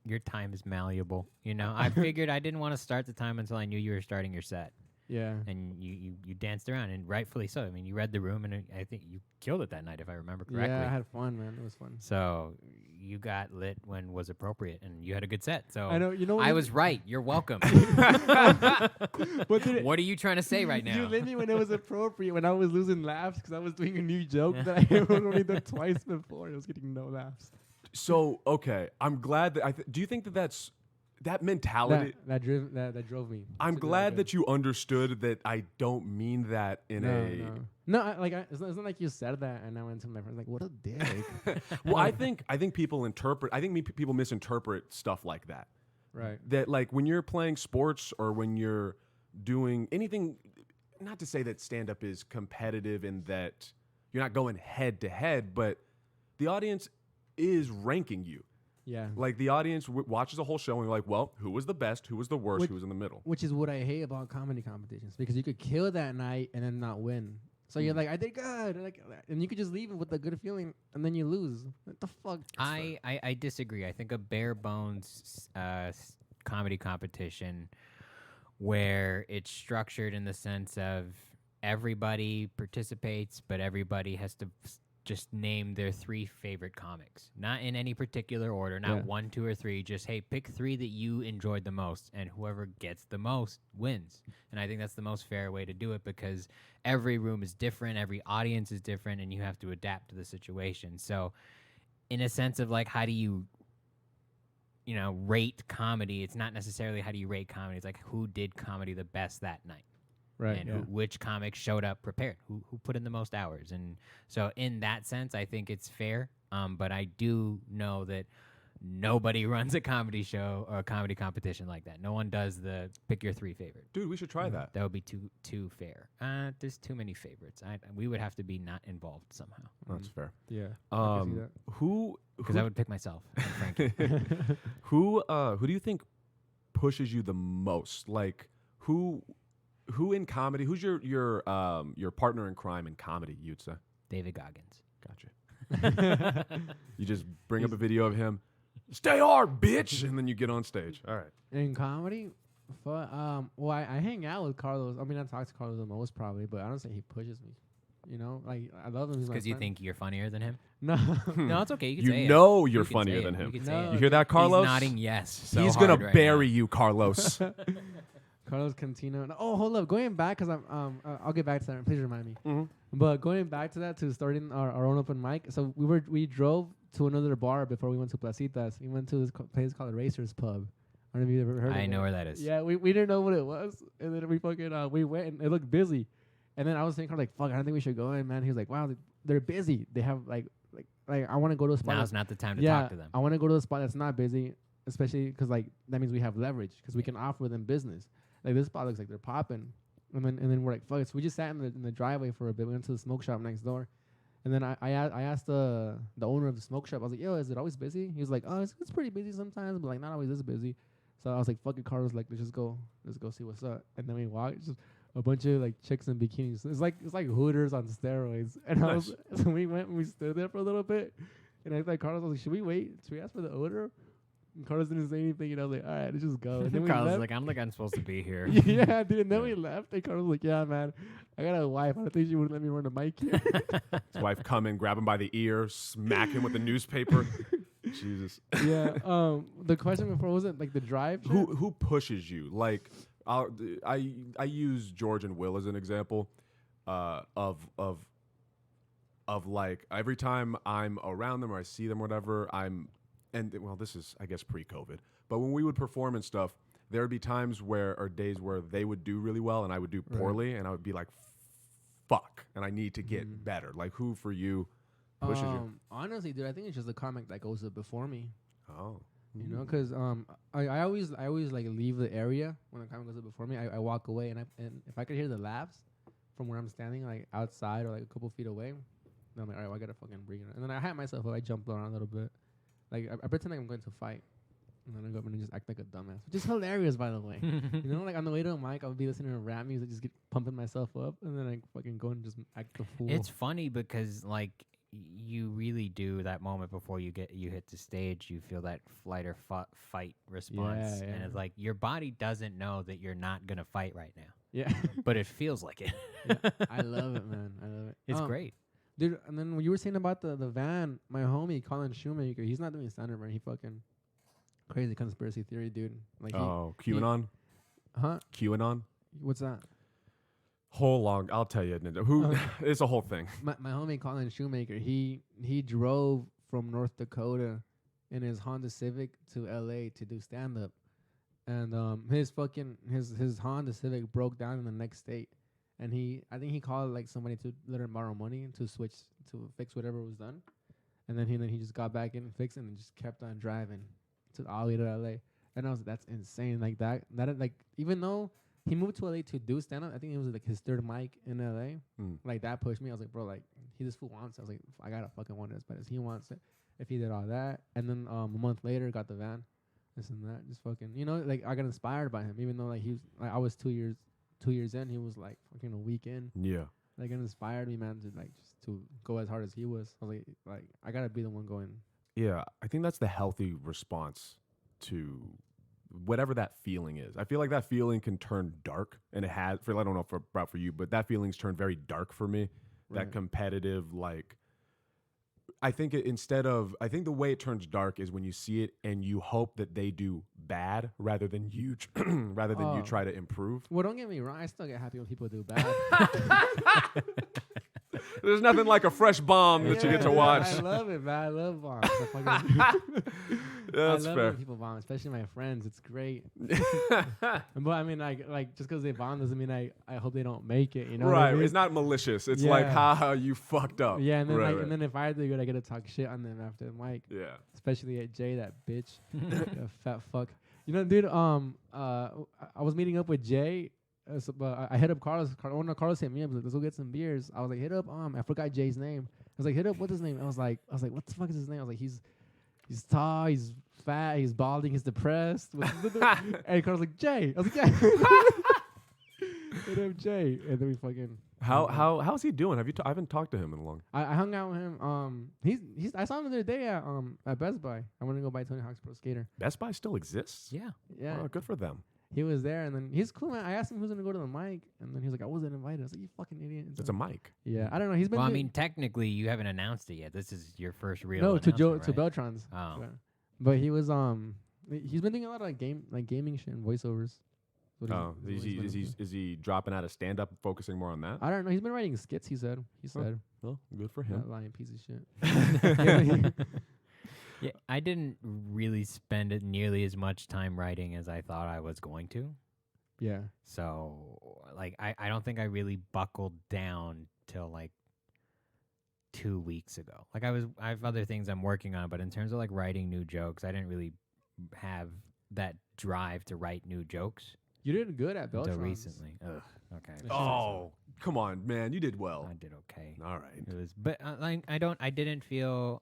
your time is malleable. You know, I figured I didn't want to start the time until I knew you were starting your set. Yeah. And you danced around, and rightfully so. I mean, you read the room, and I think you killed it that night, if I remember correctly. Yeah, I had fun, man. It was fun. So you got lit when was appropriate, and you had a good set. So I know. You know. I was right. You're welcome. What are you trying to say right now? You lit me when it was appropriate, when I was losing laughs because I was doing a new joke that I had only done twice before. I was getting no laughs. So, okay, I'm glad that do you think that's that mentality that drove me? I'm glad that you understood that I don't mean that in it's not like you said that and I went to my friends like, what a dick. Well, I think people people misinterpret stuff like that. Right. That, like, when you're playing sports or when you're doing anything, not to say that stand-up is competitive in that you're not going head to head, but the audience is ranking you. Yeah. Like, the audience watches the whole show and you're like, well, who was the best? Who was the worst? Who was in the middle? Which is what I hate about comedy competitions, because you could kill that night and then not win. So you're like, I did good, and you could just leave it with a good feeling, and then you lose. What the fuck? I disagree. I think a bare bones comedy competition where it's structured in the sense of everybody participates, but everybody has to just name their 3 favorite comics, not in any particular order, not 1, 2, or 3. Just, hey, pick 3 that you enjoyed the most, and whoever gets the most wins. And I think that's the most fair way to do it, because every room is different, every audience is different, and you have to adapt to the situation. So, in a sense of like, how do you rate comedy? It's not necessarily how do you rate comedy. It's like, who did comedy the best that night. Right. And which comics showed up prepared, who put in the most hours. And so in that sense, I think it's fair. But I do know that nobody runs a comedy show or a comedy competition like that. No one does the pick your 3 favorite. Dude, we should try that. That would be too fair. There's too many favorites. We would have to be not involved somehow. That's fair. Yeah. I can see that. Because I would pick myself and Frankie. Who do you think pushes you the most? Like, who in comedy? Who's your partner in crime in comedy? You'd say David Goggins. Gotcha. You just bring up a video of him. Stay hard, bitch, and then you get on stage. All right. In comedy, Well, I hang out with Carlos. I mean, I talk to Carlos the most probably, but I don't say he pushes me. You know, like I love him. He's my Because you friend. think you're funnier than him? No. No, it's okay. You can You say know it. you're You can funnier say than it. him. You, can No. say it. You hear that, Carlos? He's nodding yes. So He's hard gonna right bury now. you, Carlos. Carlos Cantino. Oh, hold up. Going back, because I'll get back to that. Please remind me. Mhm. But going back to that, to starting our own open mic. So we drove to another bar before we went to Placitas. We went to this place called Racers Pub. I don't know if you've ever heard of it. I know where that is. Yeah, we didn't know what it was, and then we fucking we went and it looked busy, and then I was thinking like, fuck, I don't think we should go in, man. He was like, wow, they're busy. They have like I want to go to a spot. Now's not the time to yeah, talk to them. I want to go to a spot that's not busy, especially because like that means we have leverage because we can offer them business. Like this spot looks like they're popping, and then we're like, fuck it. So we just sat in the driveway for a bit. We went to the smoke shop next door, and then I asked the owner of the smoke shop. I was like, yo, is it always busy? He was like, oh, it's pretty busy sometimes, but like not always this busy. So I was like, fuck it, Carlos, like let's go see what's up. And then we walked, just a bunch of like chicks in bikinis. It's like Hooters on steroids. And I was so we went and we stood there for a little bit. And I was like, Carlos, I was like, should we wait? Should we ask for the odor? And Carlos didn't say anything, and I was like, all right, let's just go. And then we Carlos is left. like, I'm like, I'm supposed to be here. Yeah, dude. And then we left. And Carlos was like, yeah, man, I got a wife. I don't think she would let me run a mic here. His wife come in, grab him by the ear, smack him with the newspaper. Jesus. Yeah. The question before was it like the drive? Shit? Who pushes you? Like I use George and Will as an example of like every time I'm around them or I see them or whatever, this is I guess pre-COVID, but when we would perform and stuff, there would be times or days where they would do really well and I would do poorly, and I would be like, fuck, and I need to get better. Like who for you pushes you? Honestly, dude, I think it's just the comic that goes up before me. Oh. You know, because I always like leave the area when the comic goes up before me. I walk away, and if I could hear the laughs from where I'm standing, like outside or like a couple feet away, then I'm like, all right, well, I gotta fucking bring it. And then I hype myself up. I jump around a little bit, like I pretend like I'm going to fight, and then I go up and just act like a dumbass, which is hilarious, by the way. You know, like on the way to a mic, I'll be listening to rap music, just get pumping myself up, and then I fucking go and just act the fool. It's funny because like you really do that moment before you hit the stage. You feel that flight or fight response, Yeah. and it's like your body doesn't know that you're not gonna fight right now, Yeah. but it feels like it. Yeah, I love it, man. I love it. It's great. Dude, and then when you were saying about the van, my homie Colin Shoemaker, he's not doing stand-up, right? He fucking crazy conspiracy theory, dude. Like, QAnon? QAnon? What's that? I'll tell you, it's a whole thing. My homie Colin Shoemaker, he drove from North Dakota in his Honda Civic to LA to do stand-up, and his Honda Civic broke down in the next state. And I think he called like somebody to let him borrow money to fix whatever was done, and then he just got back in and fixed it and just kept on driving all the way to LA. And I was like, that's insane. Like that like even though he moved to LA to do stand up, I think it was like his third mic in LA. Like that pushed me. I was like, bro, like this fool wants it. I was like, I gotta fucking want it as bad as he wants it. If he did all that, and then a month later got the van, this and that, just fucking, you know, like I got inspired by him, even though like he was like I was 2 years in, he was like fucking a week in. Yeah. Like it inspired me, man, to like just to go as hard as he was. I was like I gotta be the one going. Yeah, I think that's the healthy response to whatever that feeling is. I feel like that feeling can turn dark, and it has. I don't know for you, but that feeling's turned very dark for me. Right. That competitive, like. I think the way it turns dark is when you see it and you hope that they do bad rather than you you try to improve. Well, don't get me wrong. I still get happy when people do bad. There's nothing like a fresh bomb that you get to watch. I love it, man. I love bombs. That's I love fair. when people bomb, especially my friends. It's great. But I mean, like just because they bomb doesn't mean I hope they don't make it. You know, right? what I mean? It's not malicious. It's Yeah. like, haha, you fucked up. Yeah, and then right. and then if I do good, I get to talk shit on them after the mic. Yeah. Especially at Jay, that bitch, that fat fuck. You know, dude. I was meeting up with Jay. But I hit up Carlos. Carlos hit me up. Like, let's go get some beers. I was like, hit up. I forgot Jay's name. I was like, hit up. What's his name? I was like, what the fuck is his name? I was like, he's tall. He's fat. He's balding. He's depressed. And Carlos was like, Jay. I was like, yeah. Hit up Jay. And then we fucking. How's he doing? I haven't talked to him in a long. I hung out with him. I saw him the other day at Best Buy. I want to go buy Tony Hawk's Pro Skater. Best Buy still exists. Yeah. Yeah. Oh, good for them. he was there, and then he's cool, man. I asked him who's gonna go to the mic, and then he was like, I wasn't invited. I was like, you fucking idiot. It's a mic. Yeah, I don't know. He's been. Well, I mean, technically, you haven't anned it yet. This is your first real. no, to Joe, announcement, to right? Beltron's. Oh. But he was he's been doing a lot of gaming shit and voiceovers. What Oh, he's been is into. he dropping out of stand up, focusing more on that? I don't know. He's been writing skits. He said. Well, good for That him. lying piece of shit. Yeah, I didn't really spend it nearly as much time writing as I thought I was going to. Yeah. So, like, I don't think I really buckled down till like 2 weeks ago. Like, I have other things I'm working on, but in terms of like writing new jokes, I didn't really have that drive to write new jokes You did good at until Beltron's. recently. Ugh. Okay. Yeah. Oh, come on, man. You did well. I did okay. All right. It was, but like, I didn't feel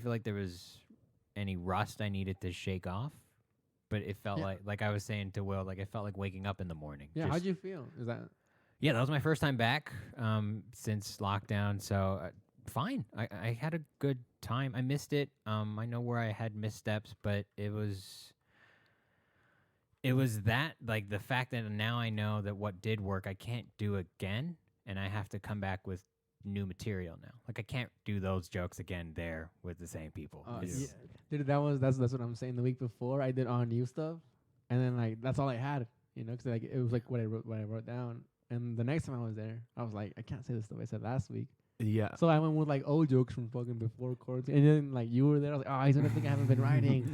like there was any rust I needed to shake off. But it felt Yeah. like I was saying to Will, like it felt like waking up in the morning. Yeah. Just- How'd you feel? Is that? Yeah, that was my first time back since lockdown. So fine. I had a good time. I missed it. I know where I had missteps, but it was that, like, the fact that now I know that what did work, I can't do again, and I have to come back with new material now. Like, I can't do those jokes again there with the same people. It's- Yeah. Dude, that's what I'm saying. The week before, I did all new stuff, and then like that's all I had, because like it was like what I wrote down. And the next time I was there, I was like, I can't say the stuff I said last week. Yeah. So I went with like old jokes from fucking before quarantine, and then like you were there. I was like, oh, he's gonna think I haven't been writing.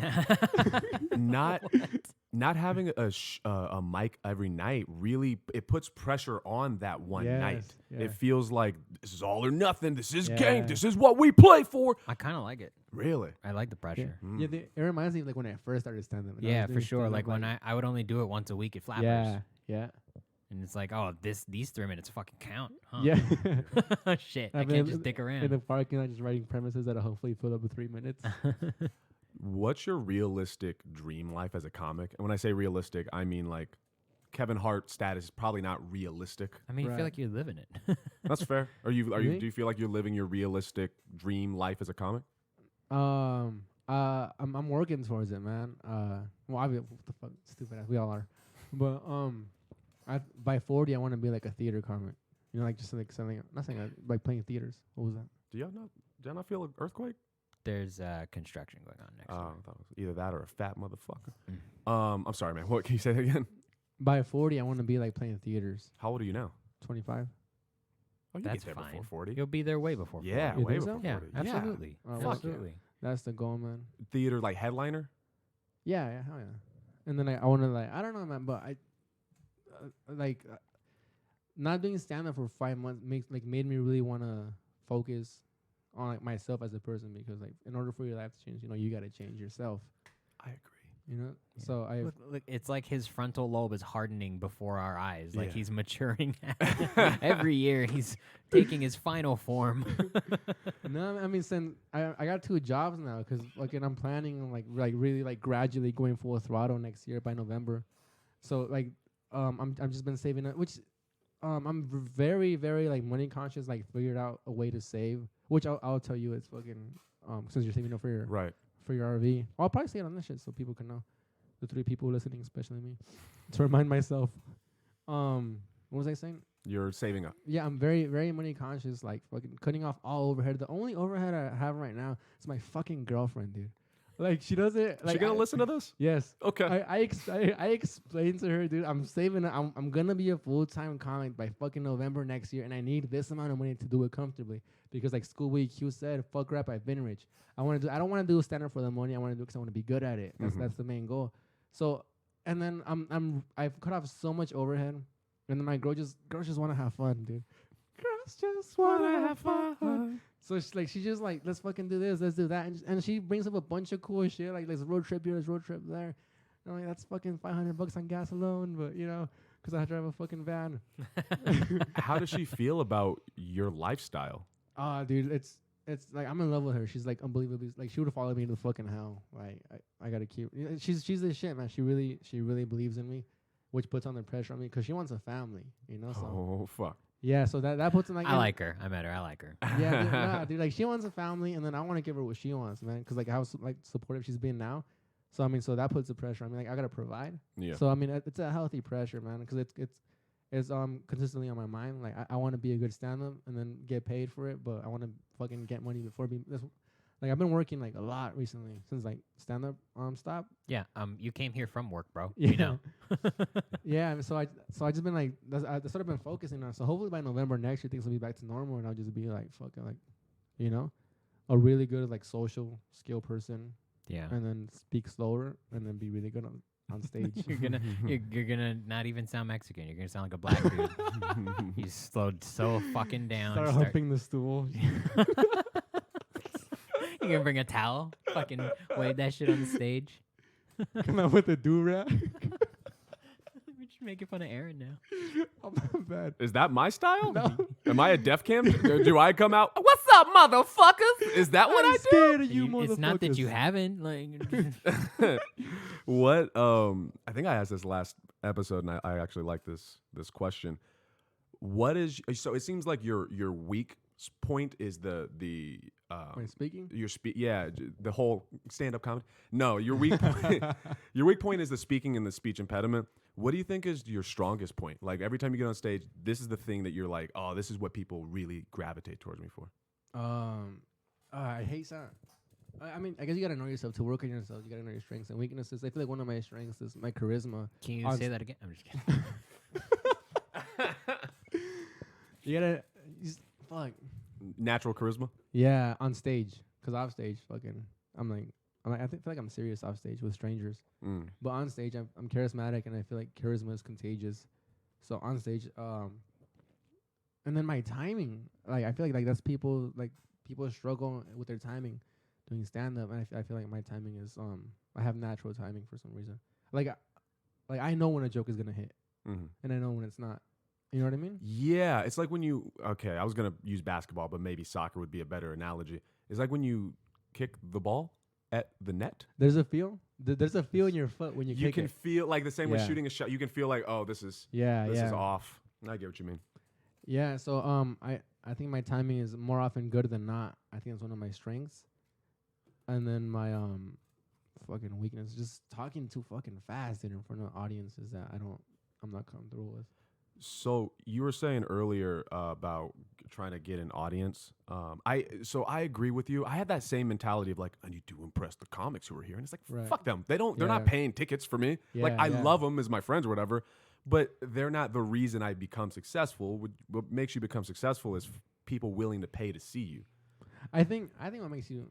Not having a mic every night really, it puts pressure on that one Yes, night. yeah. It feels like this is all or nothing. This is Yeah. game. This is what we play for. I kind of like it. Really? I like the pressure. Mm. Yeah, it reminds me of like when I first started stand up. Yeah, for sure. Like when I would only do it once a week at Flappers. Yeah. And it's like, oh, these 3 minutes fucking count, huh? Yeah. Shit, I've I been can't just dick in around. the parking lot, just writing premises that'll hopefully fill up with 3 minutes. What's your realistic dream life as a comic? And when I say realistic, I mean like Kevin Hart status is probably not realistic. I mean, you Right. feel like you're living it. That's fair. Really? Do you feel like you're living your realistic dream life as a comic? I'm working towards it, man. Well, what the fuck, stupid ass, we all are. But by 40, I want to be like a theater comic. Like just like something, not saying like playing theaters. What was that? Do y'all not feel an earthquake? There's construction going on next I year. thought it was either that or a fat motherfucker. Mm. I'm sorry, man. What can you say that again? By 40, I want to be like playing theaters. How old are you now? 25. Oh, you That's get there fine. before 40. You'll be there way before. Yeah, 40. You way think before so? Yeah, 40. absolutely. Oh, Fuck yeah. Absolutely. That's the goal, man. Theater like headliner. Yeah, hell yeah. And then I want to I don't know, man, but not doing stand up for 5 months made me really want to focus on like myself as a person, because like in order for your life to change, you got to change yourself. I agree. Yeah. So I Look, it's like his frontal lobe is hardening before our eyes. Like Yeah. he's maturing every year. He's taking his final form. no, I mean, since I got 2 jobs now, because I'm planning on like really like gradually going full throttle next year by November. So like I'm just been saving it, which I'm very very like money conscious. Like figured out a way to save, which I'll tell you it's fucking since you're saving up for your Right. for your RV. I'll probably say it on this shit so people can know. The 3 people listening, especially me, to remind myself. What was I saying? You're saving up. Yeah, I'm very, very money conscious, like fucking cutting off all overhead. The only overhead I have right now is my fucking girlfriend, dude. Like she doesn't. Like She gonna listen to this? Yes. Okay. I explained to her, dude. I'm saving. I'm gonna be a full-time comic by fucking November next year, and I need this amount of money to do it comfortably. Because like School Week, Hugh said, "Fuck rap, I've been rich." I don't want to do a stand-up for the money. I want to do it because I want to be good at it. That's the main goal. So, and then I've cut off so much overhead, and then my girls just want to have fun, dude. Girls just want to have fun. So she just like, let's fucking do this, let's do that, and she brings up a bunch of cool shit, like let's road trip here, let's road trip there. And I'm like, that's fucking $500 on gas alone, but because I have to drive a fucking van. How does she feel about your lifestyle? Dude, it's like I'm in love with her. She's like unbelievably, like she would follow me to fucking hell. Like I gotta keep. She's the shit, man. She really believes in me, which puts on the pressure on me because she wants a family, So Oh fuck. yeah, so that puts in like I like her. I met her. I like her. yeah, dude, dude, like she wants a family, and then I want to give her what she wants, man. Because like how like supportive she's been now, So I mean, so that puts the pressure. I mean, like I gotta provide. Yeah. So I mean, it's a healthy pressure, man, because it's consistently on my mind. Like I want to be a good stand-up and then get paid for it, but I want to fucking get money before being. Like I've been working like a lot recently since like stand-up stopped. Yeah. You came here from work, bro. Yeah. You know. Yeah. And so I just been like that's what I've been focusing on. So hopefully by November next year things will be back to normal, and I'll just be like fucking like, you know, a really good like social skill person. Yeah. And then speak slower, and then be really good on stage. you're gonna not even sound Mexican. You're gonna sound like a black dude. You slowed so fucking down. Start humping the stool. You're gonna bring a towel, fucking wave that shit on the stage. Come out with a do-rag. We're just making fun of Aaron now. I'm not bad. Is that my style? No. Am I a def cam? Do I come out? What's up, motherfuckers? Is that what I'm I do? scared of you, motherfuckers. It's not that you haven't. Like, What? I think I asked this last episode, and I actually like this question. What is so? It seems like your weak point is the When speaking? the whole stand-up comedy. No, your weak point, your weak point is the speaking and the speech impediment. What do you think is your strongest point? Like every time you get on stage, this is the thing that you're like, oh, this is what people really gravitate towards me for. I hate sound. I mean, I guess you gotta know yourself to work on yourself. You gotta know your strengths and weaknesses. I feel like one of my strengths is my charisma. can you say that again? I'm just kidding. You gotta fuck. Natural charisma. Yeah, on stage, cause off stage, fucking, I feel like I'm serious off stage with strangers. But on stage, I'm charismatic, and I feel like charisma is contagious. So on stage, and then my timing, like I feel like that's people struggle with their timing doing stand up, and I feel like my timing is I have natural timing for some reason. Like I know when a joke is gonna hit, and I know when it's not. You know what I mean? Yeah, it's like when you. Okay, I was gonna use basketball, but maybe soccer would be a better analogy. It's like when you kick the ball at the net. There's a feel. There's a feel in your foot when you kick it. You can feel like the same with shooting a shot. You can feel like, oh, this is off. I get what you mean. Yeah. So I think my timing is more often good than not. I think it's one of my strengths. And then my fucking weakness, just talking too fucking fast in front of audiences that I'm not comfortable with. So you were saying earlier about trying to get an audience. I agree with you. I had that same mentality of like, I need to impress the comics who are here, and it's like, fuck them. They're not paying tickets for me. I love them as my friends or whatever, but they're not the reason I become successful. What makes you become successful is people willing to pay to see you. I think what makes you,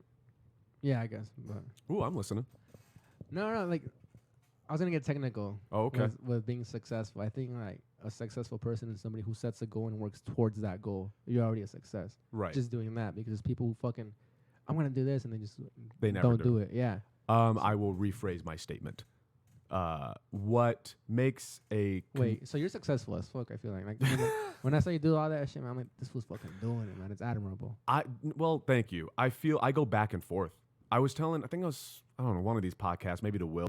yeah, I guess. But Ooh, I'm listening. no, like I was gonna get technical. Oh, okay. With being successful, I think like a successful person is somebody who sets a goal and works towards that goal. You're already a success. Right. Just doing that, because there's people who fucking, I'm gonna do this, and they never don't do it. Yeah. I will rephrase my statement. What makes a Wait, so you're successful as fuck, I feel like when I say you do all that shit, man, I'm like, this was fucking doing it, man. It's admirable. Well, thank you. I go back and forth. I don't know, one of these podcasts, maybe to Will,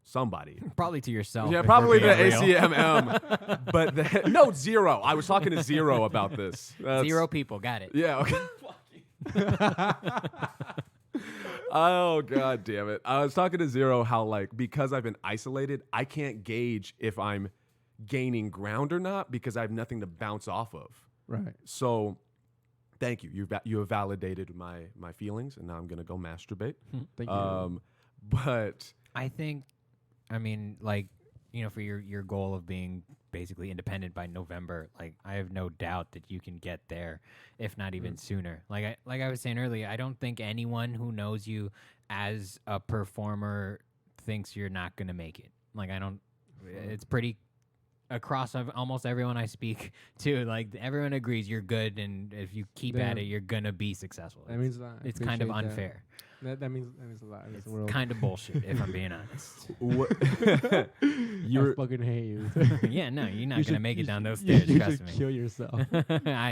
somebody. Probably to yourself. Yeah, if probably we're the being real. ACMM. But no, Zero. I was talking to Zero about this. Zero people. Got it. Yeah, okay. Oh, God damn it. I was talking to Zero how, like, because I've been isolated, I can't gauge if I'm gaining ground or not because I have nothing to bounce off of. Right. So, thank you. You have validated my feelings, and now I'm going to go masturbate. Thank you. But I think, I mean, like, you know, for your goal of being basically independent by November, like, I have no doubt that you can get there, if not even sooner. Like I was saying earlier, I don't think anyone who knows you as a performer thinks you're not gonna make it. Like, it's pretty across almost everyone I speak to. Like, everyone agrees you're good, and if you keep at it, you're gonna be successful. That means a lot. It's kind of unfair. That means a lot in this world. Kind of bullshit, if I'm being honest. I fucking hate you. Yeah, no, you're not gonna make it down those You stairs. Trust should me. kill yourself.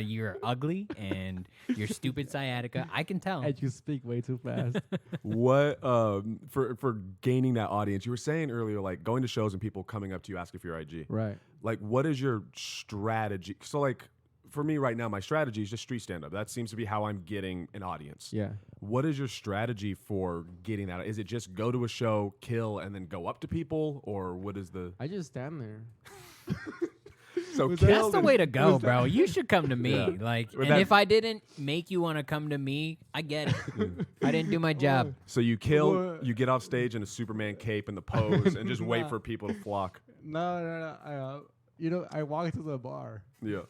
You're ugly and you're stupid sciatica. I can tell. And you speak way too fast. what for gaining that audience? You were saying earlier, like, going to shows and people coming up to you asking for your IG. Right. Like, what is your strategy? So, like, for me right now, my strategy is just street stand-up. That seems to be how I'm getting an audience. Yeah. What is your strategy for getting that? Is it just go to a show, kill, and then go up to people? Or what is the... I just stand there. So Was kill That's the and- way to go, bro. You should come to me. Yeah. Like, With and that- if I didn't make you want to come to me, I get it. I didn't do my job. So you kill, What? you get off stage in a Superman cape and the pose and just wait Nah. for people to flock. No. I walk to the bar Yeah.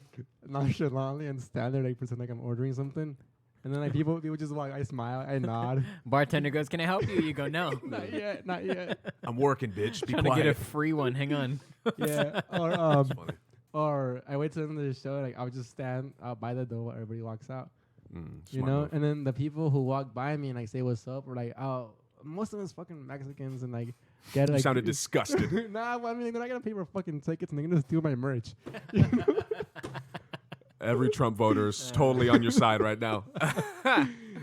nonchalantly and stand there like pretend like I'm ordering something, and then like people just walk. I smile, I nod. Bartender goes, "Can I help you?" You go, "No." Not yet, not yet. I'm working, bitch. Be Trying to quiet. get a free one. Hang on. Yeah, That's funny. or I wait till the end of the show. Like I'll just stand out by the door while everybody walks out. You Smart know, move. and then the people who walk by me and like say what's up, or like, oh, most of them is fucking Mexicans and like get You like sounded disgusted. nah, well, I mean they're not gonna pay for fucking tickets and they're gonna steal my merch. Every Trump voter is totally on your side right now.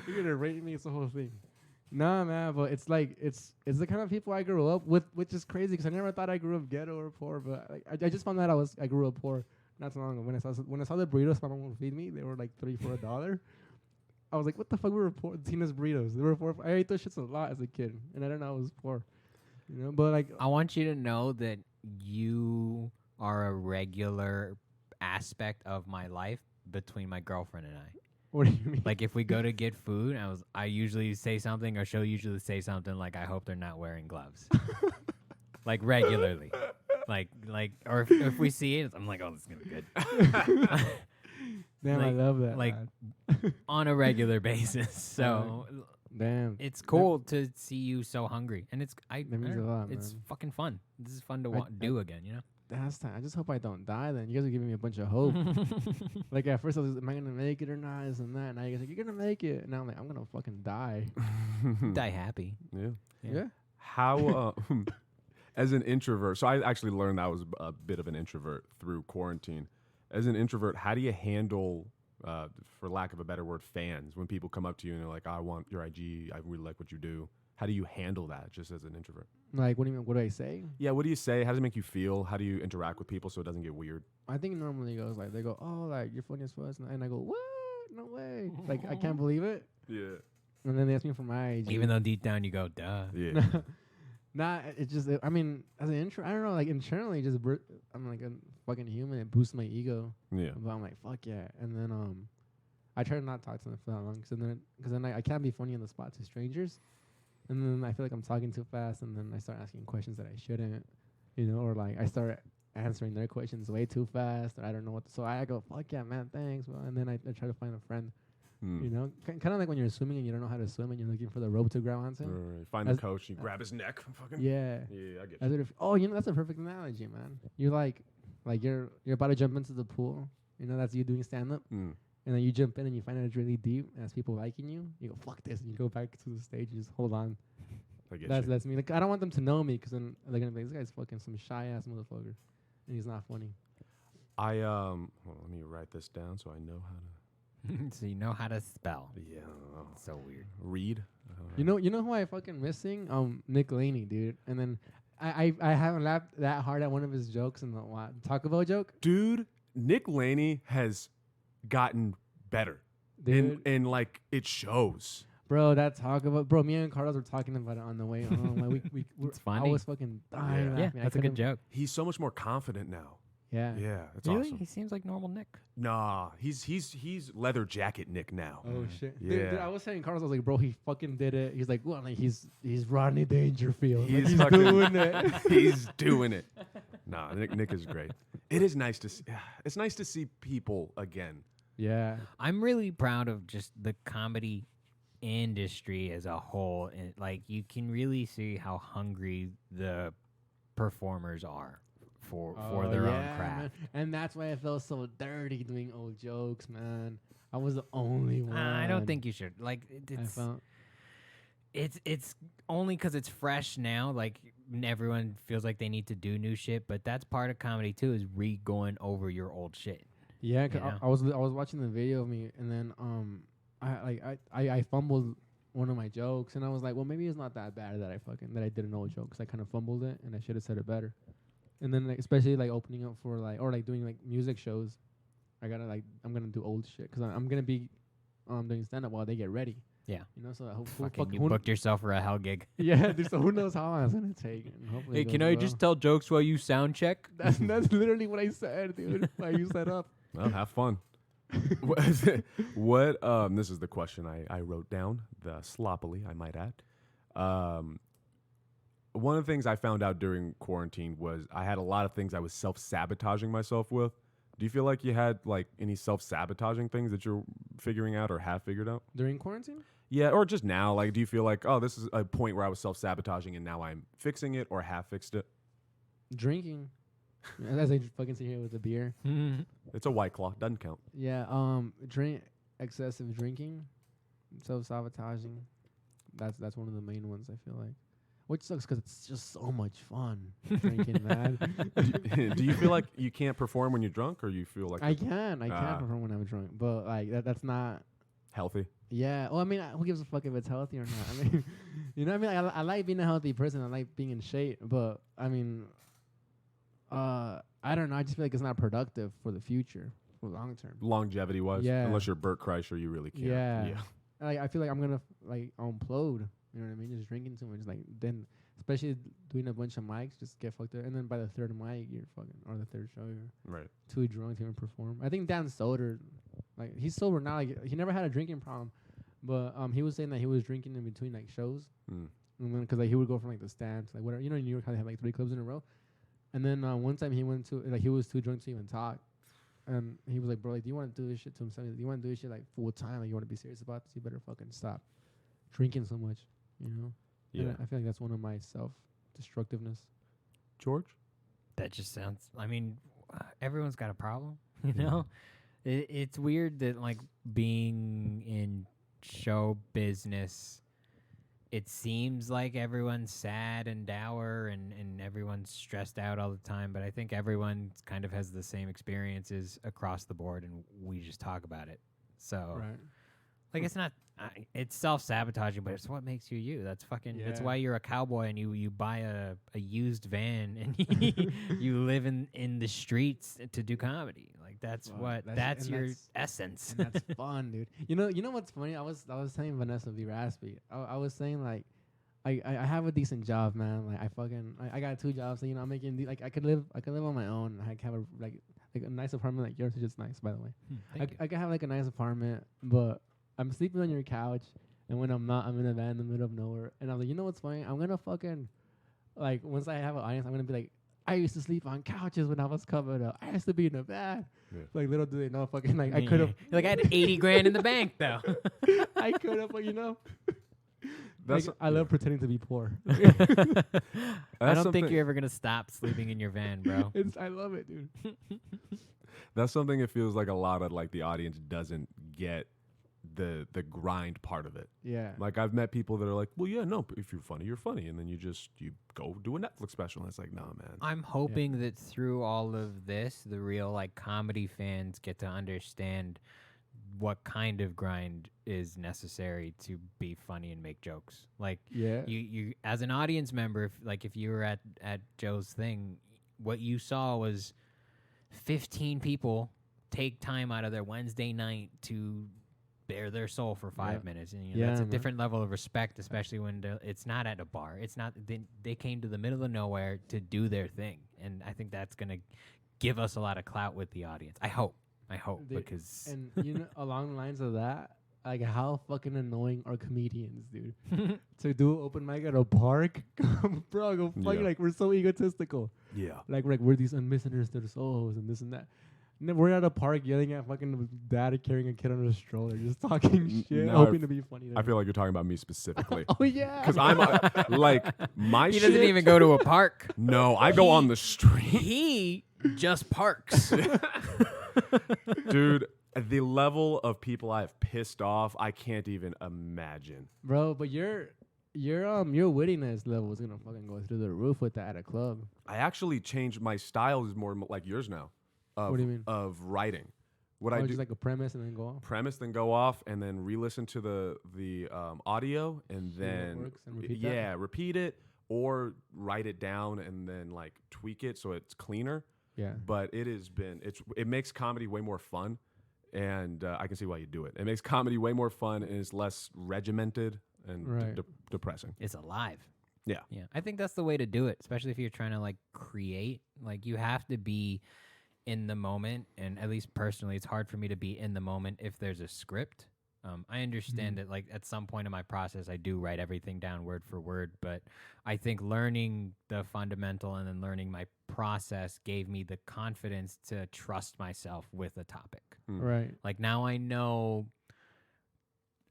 You're gonna rate me. It's the whole thing. Nah, man, but it's like it's the kind of people I grew up with, which is crazy because I never thought I grew up ghetto or poor. But like, I just found out I grew up poor not so long ago. When I saw the burritos my mom would feed me, they were like $3 for $1. I was like, what the fuck? We were poor. Tina's burritos. They were poor. I ate those shits a lot as a kid, and I didn't know I was poor. You know, but like, I want you to know that you are a regular aspect of my life between my girlfriend and I. what do you mean? Like if we go to get food, I usually say something, or she'll usually say something like, "I hope they're not wearing gloves," like regularly, like or if we see it, I'm like, "Oh, this is gonna be good." Damn, I like- love that. like man. on a regular basis. So Damn, it's cool to see you so hungry, and That means a lot, it's man. fucking fun. This is fun to I- do again, you know. That's time. I just hope I don't die. Then you guys are giving me a bunch of hope. Like at first I was, am I gonna make it or not? This and that. Now you guys are like, you're gonna make it. And now I'm like, I'm gonna fucking die. Die happy. Yeah. Yeah. How, as an introvert, so I actually learned I was a bit of an introvert through quarantine. As an introvert, how do you handle, for lack of a better word, fans? When people come up to you and they're like, I want your IG, I really like what you do. How do you handle that just as an introvert? Like, what do you mean? What do I say? Yeah, what do you say? How does it make you feel? How do you interact with people so it doesn't get weird? I think it normally goes like, they go, oh, like you're funny as fuck, and I go, what? No way. Like I can't believe it. Yeah. And then they ask me for my IG. Even though deep down you go, duh. Yeah. Nah, it's just. I mean, as an intro, I don't know. Like internally, just I'm like a fucking human. It boosts my ego. Yeah. But I'm like, fuck yeah. And then I try to not talk to them for that long, because then I can't be funny on the spot to strangers. And then I feel like I'm talking too fast, and then I start asking questions that I shouldn't, you know, or like I start answering their questions way too fast, or I don't know what. So I go, fuck yeah, man, thanks. Well, and then I try to find a friend, you know, kind of like when you're swimming and you don't know how to swim and you're looking for the rope to grab onto. Right. Find As- the coach, you grab his neck. Fucking Yeah. Yeah, I get As you. if, oh, you know, that's a perfect analogy, man. You're like you're about to jump into the pool. You know, that's you doing stand up. Mm. And then you jump in and you find out it's really deep, and as people liking you, you go, fuck this, and you go back to the stage, you just hold on. I get That's you. that's me. Like I don't want them to know me, because then they're gonna be like, this guy's fucking some shy ass motherfucker, and he's not funny. I hold on, let me write this down so I know how to. So you know how to spell. Yeah. It's so weird. Read. You know who I fucking missing? Nick Laney, dude. And then I haven't laughed that hard at one of his jokes in the Taco Bell joke, Dude, Nick Laney has gotten better. dude. And like it shows. Bro, that Taco Bell, bro. Me and Carlos were talking about it on the way home. Like It's I funny. was fucking dying. Yeah. Yeah, laughing. I that's a good couldn't- joke. He's so much more confident now. Yeah. Yeah, it's Really? awesome. He seems like normal Nick. Nah, he's leather jacket Nick now. Oh shit. Dude, Yeah. I was saying Carlos, I was like, bro, he fucking did it. He's like, well, like he's Rodney Dangerfield. Like, He's he's fucking- doing it. He's doing it. Nah, Nick is great. It is nice to see. It's nice to see people again. Yeah. I'm really proud of just the comedy industry as a whole, and like you can really see how hungry the performers are for their own craft. man. And that's why I felt so dirty doing old jokes, man. I was the only one. I don't think you should. Like I felt. it's only because it's fresh now. Like everyone feels like they need to do new shit, but that's part of comedy too. Is going over your old shit. Yeah, 'cause You know? I was watching the video of me, and then I fumbled one of my jokes, and I was like, well, maybe it's not that bad that I did an old joke, 'cause I kind of fumbled it, and I should have said it better. And then like, especially like opening up for like, or like doing like music shows, I'm gonna do old shit because I'm gonna be doing stand up while they get ready. Yeah. You know, so that Fucking you booked yourself for a hell gig. yeah, dude, so who knows how long it's gonna take? And hopefully Hey, it can goes I well. just tell jokes while you sound check? That's literally what I said, dude. Why you set up? Well, have fun. What this is the question I wrote down, the sloppily, I might add. One of the things I found out during quarantine was I had a lot of things I was self-sabotaging myself with. Do you feel like you had like any self-sabotaging things that you're figuring out or have figured out? During quarantine? Yeah, or just now, like do you feel like, oh, this is a point where I was self-sabotaging and now I'm fixing it or have fixed it? Drinking. As I fucking sit here with a beer. It's a White Claw, doesn't count. Yeah, excessive drinking, self-sabotaging. That's one of the main ones I feel like. Which sucks because it's just so much fun drinking, man. Do you feel like you can't perform when you're drunk, or you feel like I can perform when I'm drunk, but like that's not healthy? Yeah. Well, I mean, who gives a fuck if it's healthy or not? I mean, you know what I mean? I like being a healthy person. I like being in shape, but I mean, I don't know. I just feel like it's not productive for the future, for long term. Longevity wise, Yeah. Unless you're Bert Kreischer, you really can't. Yeah. Like I feel like I'm gonna implode. You know what I mean? Just drinking too much, like then, especially doing a bunch of mics, just get fucked up. And then by the third mic, you're fucking, or the third show, you're Right. too drunk to even perform. I think Dan Soder, like he's sober now. Like he never had a drinking problem, but he was saying that he was drinking in between like shows, and then because like he would go from like the stands, like whatever. You know, in New York, how they have like 3 clubs in a row. And then one time he went to like he was too drunk to even talk, and he was like, "Bro, like, do you want to do this shit to himself? Do you want to do this shit like full time? Like, you want to be serious about this? You better fucking stop drinking so much." You know? Yeah. And I feel like that's one of my self-destructiveness. George? That just sounds. I mean, everyone's got a problem. You know, it's weird that like being in show business, it seems like everyone's sad and dour and everyone's stressed out all the time. But I think everyone kind of has the same experiences across the board, and we just talk about it. So, Right. like, it's not. It's self-sabotaging, but it's what makes you you. That's fucking. That's why you're a cowboy and you buy a used van and you live in the streets to do comedy. Like that's that's your essence. And that's fun, dude. You know what's funny? I was telling Vanessa V. Raspy. I was saying like, I have a decent job, man. Like I got 2 jobs. So, you know, I'm making like I could live on my own. I have a nice apartment like yours, which is nice, by the way. I could have like a nice apartment, but I'm sleeping on your couch, and when I'm not, I'm in a van in the middle of nowhere. And I'm like, you know what's funny? I'm gonna fucking, like, once I have an audience, I'm gonna be like, I used to sleep on couches when I was coming up. I used to be in a van. Yeah. Like, little do they know, fucking, like, I could have. Like, I had 80 grand in the bank, though. I could have, you know. That's I love pretending to be poor. I don't think you're ever gonna stop sleeping in your van, bro. I love it, dude. That's something it feels like a lot of like the audience doesn't get the grind part of it. Yeah. Like I've met people that are like, well, yeah, no, if you're funny, you're funny, and then you go do a Netflix special. And it's like, nah, man. I'm hoping that through all of this, the real like comedy fans get to understand what kind of grind is necessary to be funny and make jokes. Like, you as an audience member, if you were at Joe's thing, what you saw was 15 people take time out of their Wednesday night to bare their soul for 5 minutes, and that's a different level of respect, especially when it's not at a bar. It's not they came to the middle of nowhere to do their thing, and I think that's gonna give us a lot of clout with the audience. I hope because and you know, along the lines of that, like how fucking annoying are comedians, dude? To do open mic at a park, bro, go fuck. Like we're so egotistical. Yeah, like we're these misunderstood souls and this and that. And then we're at a park yelling at fucking dad carrying a kid on a stroller, just talking shit, hoping to be funny. I feel like you're talking about me specifically. Oh yeah, because I'm like my. He doesn't even go to a park. No, I go on the street. He just parks, dude. The level of people I have pissed off, I can't even imagine, bro. But your wittiness level is gonna fucking go through the roof with that at a club. I actually changed my style is more like yours now. What do you mean? Of writing. What I do, just like a premise and then go off. Premise, then go off, and then re-listen to the audio, and then repeat repeat it, or write it down and then like tweak it so it's cleaner. Yeah. But it makes comedy way more fun, and I can see why you do it. It makes comedy way more fun, and it's less regimented and Right. depressing. It's alive. Yeah. Yeah. I think that's the way to do it, especially if you're trying to like create. Like you have to be in the moment, and at least personally, it's hard for me to be in the moment if there's a script. I understand that like at some point in my process, I do write everything down word for word, but I think learning the fundamental and then learning my process gave me the confidence to trust myself with a topic. Right. Like now I know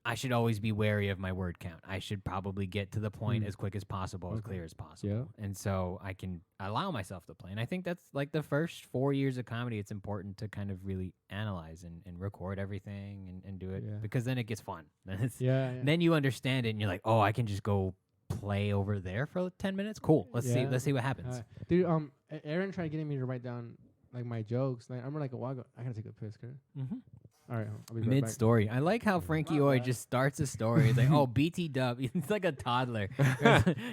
I should always be wary of my word count. I should probably get to the point as quick as possible, as clear as possible. Yeah. And so I can allow myself to play. And I think that's like the first 4 years of comedy. It's important to kind of really analyze and record everything and do it because then it gets fun. Then you understand it and you're like, oh, I can just go play over there for 10 minutes. Cool. Let's see what happens. Dude, Aaron tried getting me to write down like my jokes. Like I remember like a while ago, I gotta take a piss, Kurt. All right, I'll be right back. Mid-story. I like how Frankie Hoy just starts a story. He's like, oh, BT dub. He's like a toddler.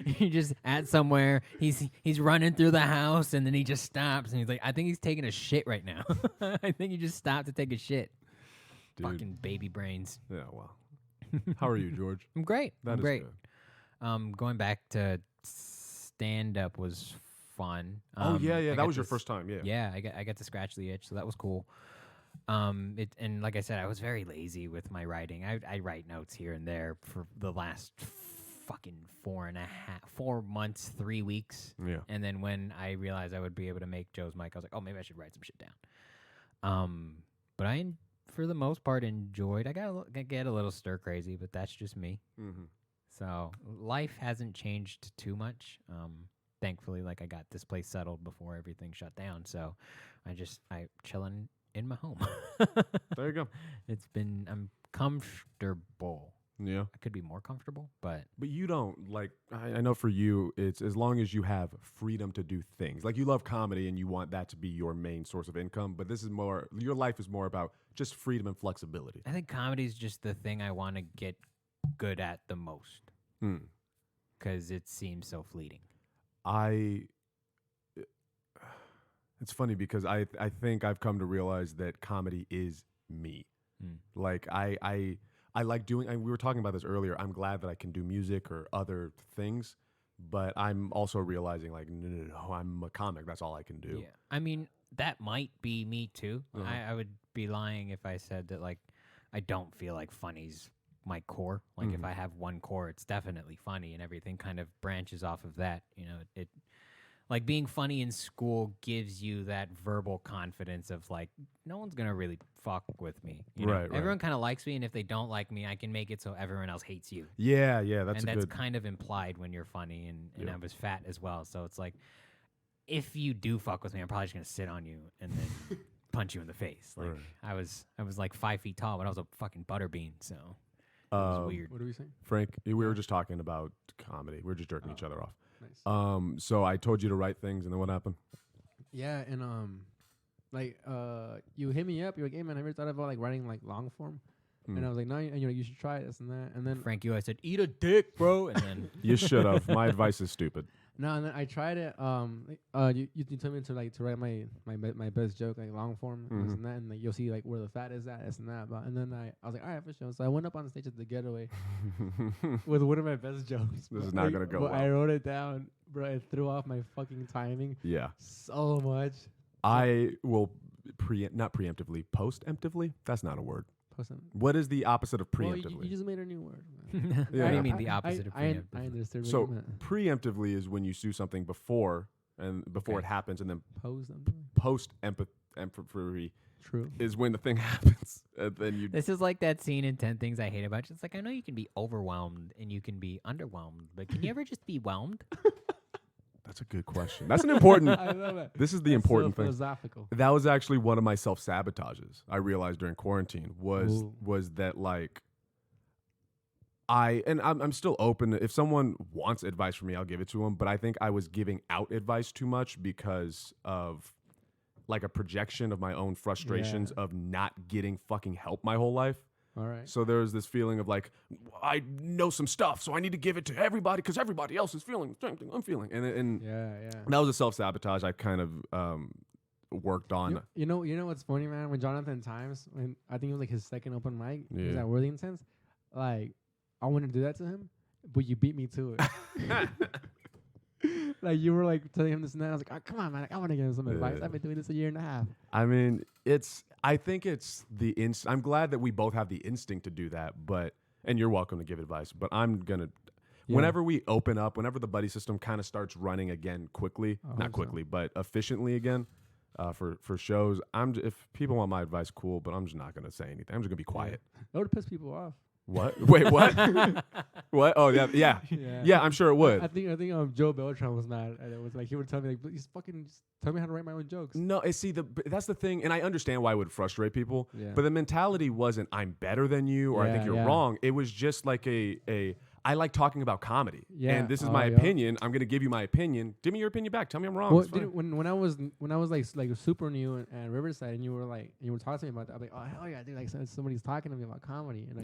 He just at somewhere. He's running through the house, and then he just stops, and he's like, I think he's taking a shit right now. I think he just stopped to take a shit. Dude. Fucking baby brains. Yeah, well. How are you, George? I'm great. That I'm is great. good. Going back to stand-up was fun. That was your first time, Yeah, I got to scratch the itch, so that was cool. And like I said, I was very lazy with my writing. I write notes here and there for the last fucking 4 months, 3 weeks. Yeah. And then when I realized I would be able to make Joe's mic, I was like, oh, maybe I should write some shit down. But I, for the most part, enjoyed. I get a little stir crazy, but that's just me. Mm-hmm. So life hasn't changed too much. Thankfully, like I got this place settled before everything shut down. So I chilling in my home. There you go. I'm comfortable. Yeah. I could be more comfortable, but you don't like. I know for you, it's as long as you have freedom to do things. Like you love comedy and you want that to be your main source of income. But this is more. Your life is more about just freedom and flexibility. I think comedy is just the thing I want to get good at the most because it seems so fleeting. It's funny because I think I've come to realize that comedy is me. Like I like doing. We were talking about this earlier. I'm glad that I can do music or other things, but I'm also realizing like no, I'm a comic. That's all I can do. Yeah, I mean that might be me too. I would be lying if I said that like I don't feel like funny's my core. Like if I have one core, it's definitely funny, and everything kind of branches off of that. You know, it like being funny in school gives you that verbal confidence of like no one's gonna really fuck with me. You know? Right. Everyone kind of likes me, and if they don't like me, I can make it so everyone else hates you. Yeah. That's kind of implied when you're funny, and I was fat as well, so it's like if you do fuck with me, I'm probably just gonna sit on you and then punch you in the face. Like I was like 5 feet tall, but I was a fucking butterbean, so. It was weird. What are we saying? Frank, we were just talking about comedy. We were just jerking each other off. Nice. So I told you to write things, and then what happened? Yeah, and you hit me up. You're like, hey man, have you ever thought about like writing like long form? And I was like, no, you should try this and that. And then Frankie Hoy said, eat a dick, bro. And then you should have. My advice is stupid. No, and then I tried it. You told me to write my best joke like long form and this and that, and like you'll see like where the fat is at, this and that. But and then I was like, all right, for sure. So I went up on stage at the Getaway with one of my best jokes. This is not gonna go well. I wrote it down, bro. It threw off my fucking timing. Yeah. So much. I will not preemptively, post-emptively. That's not a word. What is the opposite of preemptively? Well, you just made a new word. What do you mean the opposite of preemptively? I understood. So preemptively is when you do something before it happens, and then post-empathy is when the thing happens. And then you. This is like that scene in 10 Things I Hate About You. It's like I know you can be overwhelmed and you can be underwhelmed, but can you ever just be whelmed? That's a good question. That's an important. I love it. This is the important thing. Philosophical. That was actually one of my self-sabotages. I realized during quarantine was that like I'm still open. If someone wants advice from me, I'll give it to them. But I think I was giving out advice too much because of like a projection of my own frustrations of not getting fucking help my whole life. All right. So there's this feeling of like, I know some stuff, so I need to give it to everybody because everybody else is feeling the same thing I'm feeling. And yeah. that was a self-sabotage I kind of worked on. You know what's funny, man? When Jonathan Times, when I think it was like his second open mic, he was Yeah. at Worthington's. Like, I wanted to do that to him, but you beat me to it. Like, you were like telling him this and that. I was like, oh, come on, man! Like, I want to give him some advice. I've been doing this a year and a half. I mean, I think it's the I'm glad that we both have the instinct to do that, and you're welcome to give advice, but I'm gonna. Yeah. Whenever we open up, whenever the buddy system kind of starts running again quickly, not quickly, but efficiently again, for shows, if people want my advice, cool, but I'm just not gonna say anything. I'm just gonna be quiet. That would piss people off. What? Wait, what? What? Oh yeah. I'm sure it would. I think Joe Beltran was mad, and it was like he would tell me like, "Please fucking just tell me how to write my own jokes." No, see, that's the thing, and I understand why it would frustrate people. Yeah. But the mentality wasn't "I'm better than you" or "I think you're wrong." It was just like I like talking about comedy, and this is my opinion. I'm gonna give you my opinion. Give me your opinion back. Tell me I'm wrong. Well, when I was like super new at Riverside, and you were talking to me about that, I'm like, oh hell yeah, dude! Like somebody's talking to me about comedy, and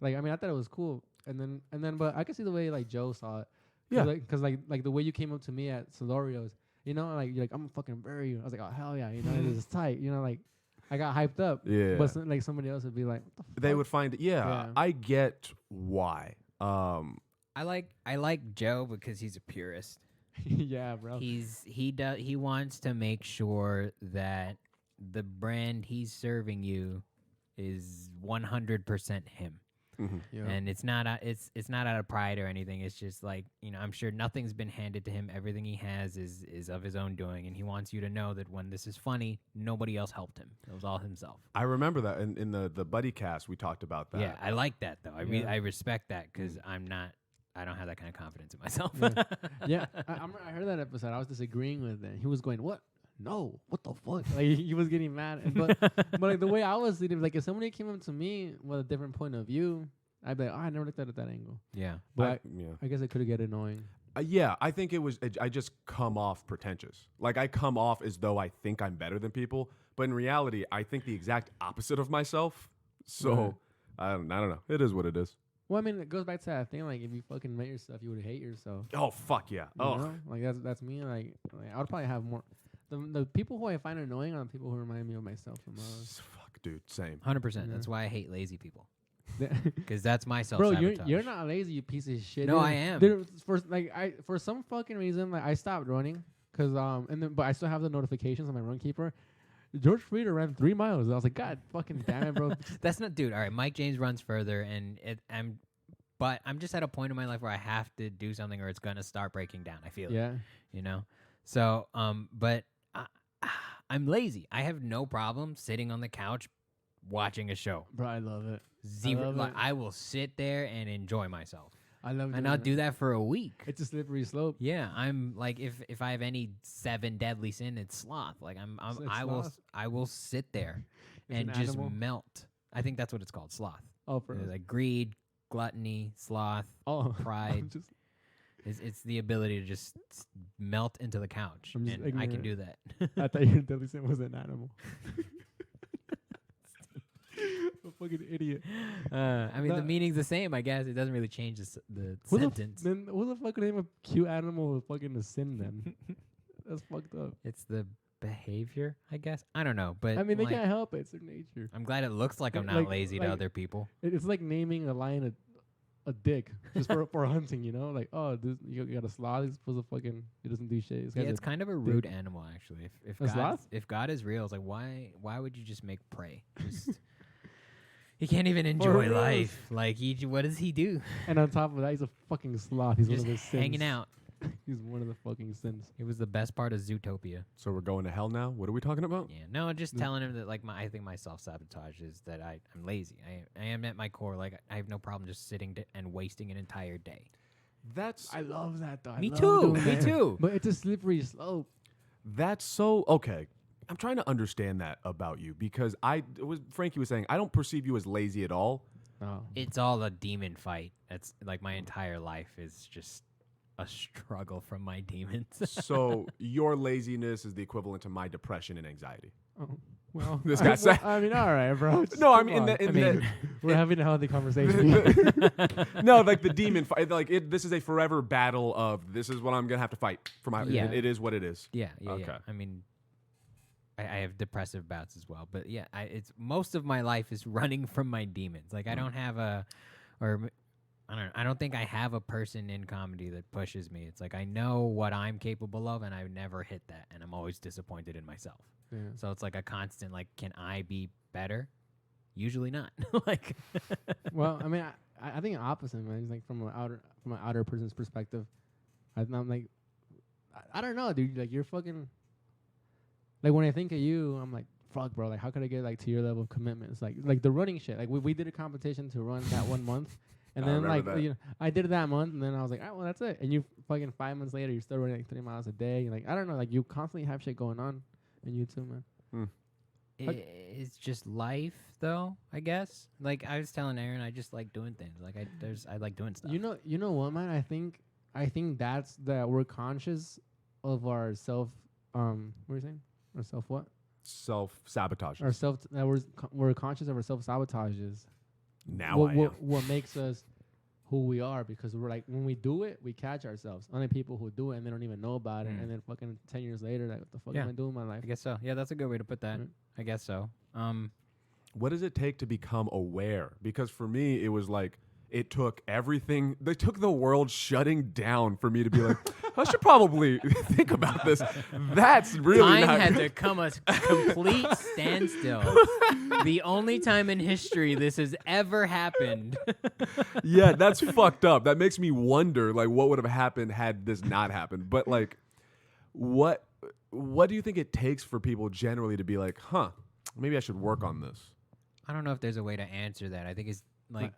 I thought it was cool, and then but I could see the way like Joe saw it, because like the way you came up to me at Solorio's, you know, like you're like, I'm gonna fucking bury you. I was like, oh hell yeah, you know, this is tight, you know, like I got hyped up, but somebody else would be like, what the fuck? They would find it. I get why. I like Joe because he's a purist. Yeah, bro. He wants to make sure that the brand he's serving you is 100% him. Mm-hmm. Yeah. And it's not out of pride or anything. It's just like, you know, I'm sure nothing's been handed to him. Everything he has is of his own doing, and he wants you to know that when this is funny, nobody else helped him. It was all himself. I remember that in the Buddycast we talked about that. Yeah, I like that though. I respect that because I don't have that kind of confidence in myself. Yeah, I heard that episode. I was disagreeing with it. He was going, "What? No, what the fuck?" Like he was getting mad. But like the way I was seeing it, like if somebody came up to me with a different point of view, I'd be like, "Oh, I never looked at it that angle." Yeah, but I guess it could get annoying. I think it was. I just come off pretentious. Like I come off as though I think I'm better than people, but in reality, I think the exact opposite of myself. So I don't know. It is what it is. Well, I mean, it goes back to that thing. Like, if you fucking met yourself, you would hate yourself. Oh fuck yeah! You know? Like that's me. Like I would probably have more. The people who I find annoying are the people who remind me of myself the most. Fuck, dude, same. 100%. That's why I hate lazy people. Because that's my self. Bro, you're not lazy, you piece of shit. No, dude. I am. Dude, for some fucking reason, like I stopped running but I still have the notifications on my Runkeeper. George Frieder ran 3 miles. I was like, God fucking damn it, bro. That's not, dude. All right, Mike James runs further, but I'm just at a point in my life where I have to do something, or it's gonna start breaking down. I feel it. Yeah. You know. So, but I'm lazy. I have no problem sitting on the couch watching a show. Bro, I love it. I will sit there and enjoy myself. I love it. And I'll do that for a week. It's a slippery slope. Yeah, I'm like if I have any 7 deadly sin, it's sloth. Like I will sit there and just melt. I think that's what it's called, sloth. Oh, for like greed, gluttony, sloth, pride. It's the ability to just melt into the couch, and ignorant. I can do that. I thought your deadly sin was an animal. A fucking idiot. I mean, the meaning's the same, I guess. It doesn't really change the sentence. Then who the fuck would name a cute animal with fucking a sin then? That's fucked up. It's the behavior, I guess. I don't know, but I mean, they can't help it. It's their nature. I'm glad it looks like I'm not lazy to other people. It's like naming a lion a dick just for hunting, you know? Like, oh, you got a sloth. He's supposed to fucking, he doesn't do shit. It's kind of a rude animal, actually. If God is real, it's like, why would you just make prey? Just he can't even enjoy life. Like, what does he do? And on top of that, he's a fucking sloth. He's just one of the sins. hanging out. He's one of the fucking sins. It was the best part of Zootopia. So we're going to hell now? What are we talking about? Yeah, no, just telling him that I think my self-sabotage is that I'm lazy. I am at my core, like I have no problem just sitting and wasting an entire day. I love that though. Me too. But it's a slippery slope. That's so okay. I'm trying to understand that about you because Frankie was saying I don't perceive you as lazy at all. Oh. It's all a demon fight. That's like my entire life is just a struggle from my demons. So your laziness is the equivalent to my depression and anxiety. Oh, well, this guy said. I mean, all right, bro. No, I mean, we're having a healthy conversation. No, like the demon fight. Like this is a forever battle of this is what I'm gonna have to fight for my. Yeah. It is what it is. Yeah. Okay. Yeah. I mean, I have depressive bouts as well. But yeah, it's most of my life is running from my demons. Like I don't have I don't think I have a person in comedy that pushes me. It's like I know what I'm capable of, and I never hit that, and I'm always disappointed in myself. Yeah. So it's like a constant. Like, can I be better? Usually not. Like, Well, I mean, I think opposite, man. It's like from an outer person's perspective. I'm like, I don't know, dude. Like you're fucking. Like when I think of you, I'm like, fuck, bro. Like how could I get like to your level of commitment? It's like the running shit. Like we did a competition to run that 1 month, and then like I did it that month, and then I was like, all right, well that's it. And you fucking 5 months later, you're still running like 3 miles a day. You're like I don't know, like you constantly have shit going on, and you too, man. it's just life, though. I guess. Like I was telling Aaron, I just like doing things. Like I like doing stuff. You know what, man? I think that's that we're conscious of our self. What are you saying? Our self what? Self-sabotage. That we're conscious of our self-sabotages. Now I am. What makes us who we are, because we're like, when we do it, we catch ourselves. Only people who do it and they don't even know about it, and then fucking 10 years later, like, what the fuck am I doing in my life? I guess so. Yeah, that's a good way to put that. Right. I guess so. What does it take to become aware? Because for me, it was like, it took everything. They took the world shutting down for me to be like, I should probably think about this. That's really Time not had good. to come a complete standstill. The only time in history this has ever happened. Yeah, that's fucked up. That makes me wonder, like, what would have happened had this not happened. But like, what do you think it takes for people generally to be like, maybe I should work on this? I don't know if there's a way to answer that. I think it's like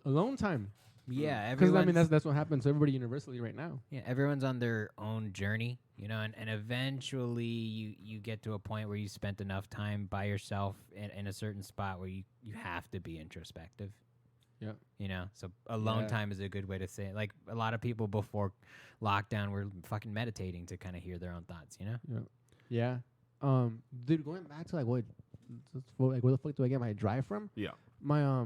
alone time. Yeah, Because I mean that's what happens to everybody universally right now. Yeah, everyone's on their own journey, you know, and eventually you get to a point where you spent enough time by yourself in a certain spot where you have to be introspective. Yeah. You know, so alone time is a good way to say it. Like a lot of people before lockdown were fucking meditating to kind of hear their own thoughts, you know? Yeah. Yeah. Dude, going back to like where the fuck do I get my drive from? Yeah. My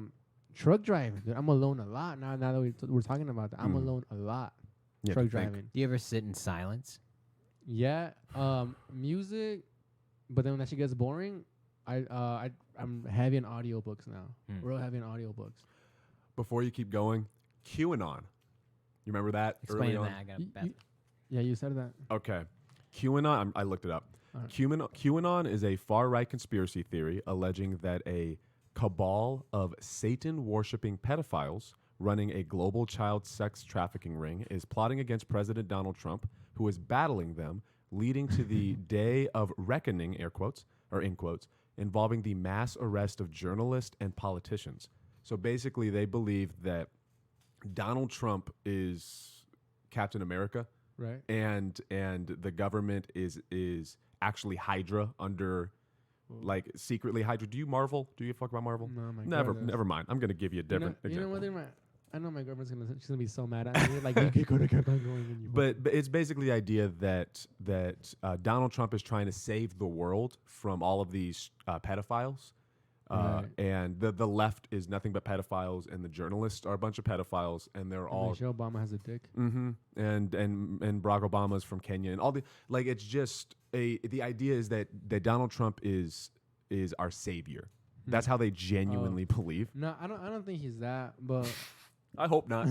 truck driving, dude. I'm alone a lot now. Now that we're talking about that, I'm alone a lot. Yeah, truck driving. Do you ever sit in silence? Yeah. Music, but then when that shit gets boring, I'm heavy on audiobooks now. Real heavy on audiobooks. Before you keep going, QAnon. You remember that? Explain early that. on? I got a bad. Yeah, you said that. Okay. QAnon, I looked it up. Right. QAnon is a far-right conspiracy theory alleging that a cabal of Satan-worshipping pedophiles running a global child sex trafficking ring is plotting against President Donald Trump, who is battling them, leading to the day of reckoning, air quotes, or in quotes, involving the mass arrest of journalists and politicians. So basically, they believe that Donald Trump is Captain America, Right. and the government is actually Hydra under, like, secretly Hydra. Do you Marvel? Do you fuck about Marvel? No, my Never mind. I'm gonna give you a different example. You know what? I know my girlfriend's she's gonna be so mad at me. Like you could have kept on going. And you But it's basically the idea that Donald Trump is trying to save the world from all of these pedophiles. Right. And the left is nothing but pedophiles, and the journalists are a bunch of pedophiles, and they're all Michelle Obama has a dick. Mm-hmm. And Barack Obama's from Kenya, and all the, like, it's just the idea is that Donald Trump is our savior. That's how they genuinely believe. No, I don't think he's that, but I hope not.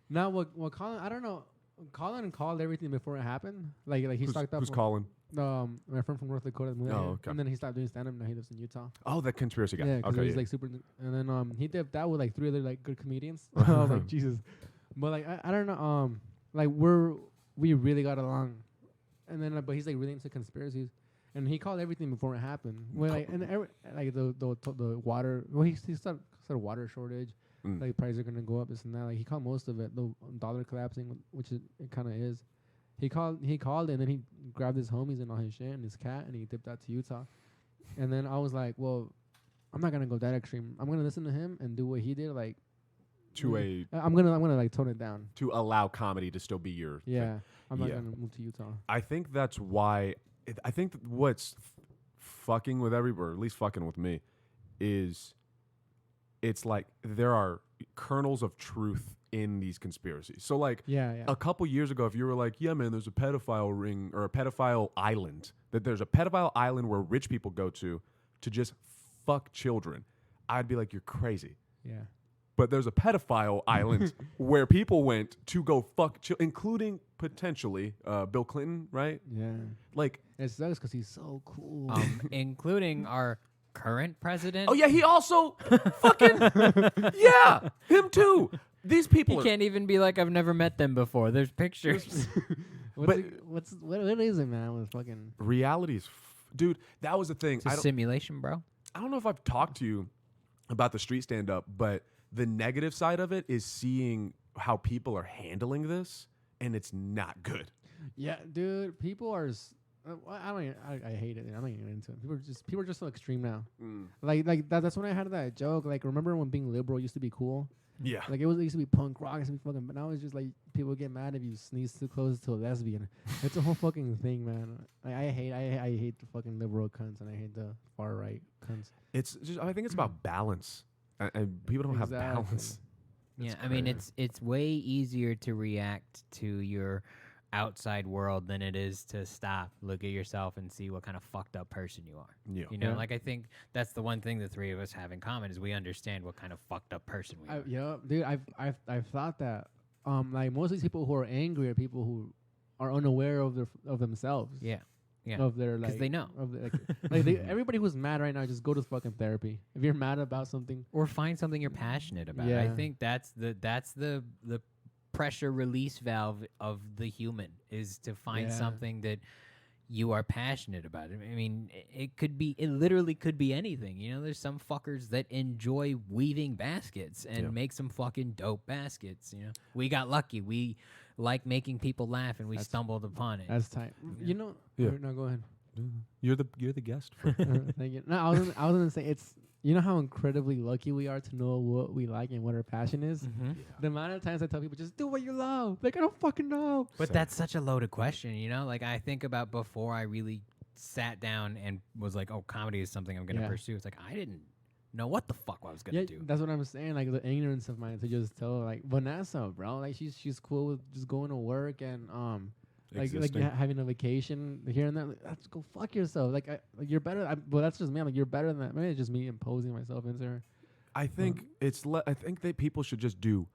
now what Colin, I don't know. Colin called everything before it happened. Like he stocked up. Who's calling? My friend from North Dakota moved here, okay. and then he stopped doing stand up. Now he lives in Utah. Oh, that conspiracy guy. Yeah, because okay, he's like super. And then he dipped out with like 3 other like good comedians. I was like, Jesus. But like I don't know. Like we really got along, and then but he's like really into conspiracies, and he called everything before it happened. Well, like like the water. Well, he started water shortage. Like prices are gonna go up, this and that. Like he called most of it. The dollar collapsing, which it kind of is. He called, and then he grabbed his homies and all his shit and his cat, and he dipped out to Utah. And then I was like, well, I'm not gonna go that extreme. I'm gonna listen to him and do what he did. Like, I'm gonna like tone it down to allow comedy to still be your thing. I'm not gonna move to Utah. I think that's why. I think what's fucking with or at least fucking with me, is it's like there are kernels of truth in these conspiracies. So like Yeah. a couple years ago, if you were like, yeah, man, there's a pedophile ring or a pedophile island, that there's a pedophile island where rich people go to just fuck children, I'd be like, you're crazy. Yeah. But there's a pedophile island where people went to go fuck including potentially Bill Clinton, right? Yeah. Like, It sucks because he's so cool. Including our current president. oh yeah, he also fucking yeah, him too. These people He are, can't even be like, I've never met them before. There's pictures. what is it, man? With fucking realities, dude. That was the thing. It's a simulation, bro. I don't know if I've talked to you about the street stand up, but the negative side of it is seeing how people are handling this, and it's not good. yeah, dude. People are. I hate it. I'm not getting into it. People are just so extreme now. Like that's when I had that joke. Like, remember when being liberal used to be cool? Yeah. Like it used to be punk rock, it used to be fucking, but now it's just like people get mad if you sneeze too close to a lesbian. It's a whole fucking thing, man. I hate the fucking liberal cunts, and I hate the far right cunts. It's just, I think it's about balance, and people don't have balance. Yeah, I mean, it's way easier to react to your outside world than it is to stop, look at yourself, and see what kind of fucked up person you are. Yeah. You know, Yeah. like I think that's the one thing the three of us have in common is we understand what kind of fucked up person we are. Yeah, dude, I've thought that. Like most of these people who are angry are people who are unaware of themselves. Yeah. Yeah. Of their Because like they know. of the, everybody who's mad right now, just go to fucking therapy. If you're mad about something, Or find something you're passionate about. I Yeah. think that's the pressure release valve of the human is to find Yeah. something that you are passionate about. I mean, it literally could be anything. You know, there's some fuckers that enjoy weaving baskets and make some fucking dope baskets. You know, we got lucky. We like making people laugh, and we stumbled upon it. that's tight. You know, Yeah. no, go ahead. You're the guest. Thank you. No, I was gonna say it's. You know how incredibly lucky we are to know what we like and what our passion is? Mhm. The amount of times I tell people, just do what you love. Like, I don't fucking know. But Same. that's such a loaded question, you know? Like, I think about before I really sat down and was like, oh, comedy is something I'm going to Yeah. pursue. It's like, I didn't know what the fuck I was going Yeah, to do. that's what I'm saying. Like, the ignorance of mine to just tell, like, Vanessa, bro. Like, she's cool with just going to work and, Existing. having a vacation here and there. Like, let's go fuck yourself. Like you're better. Well, that's just me. I'm like, you're better than that. Maybe it's just me imposing myself into her. I think I think that people should just do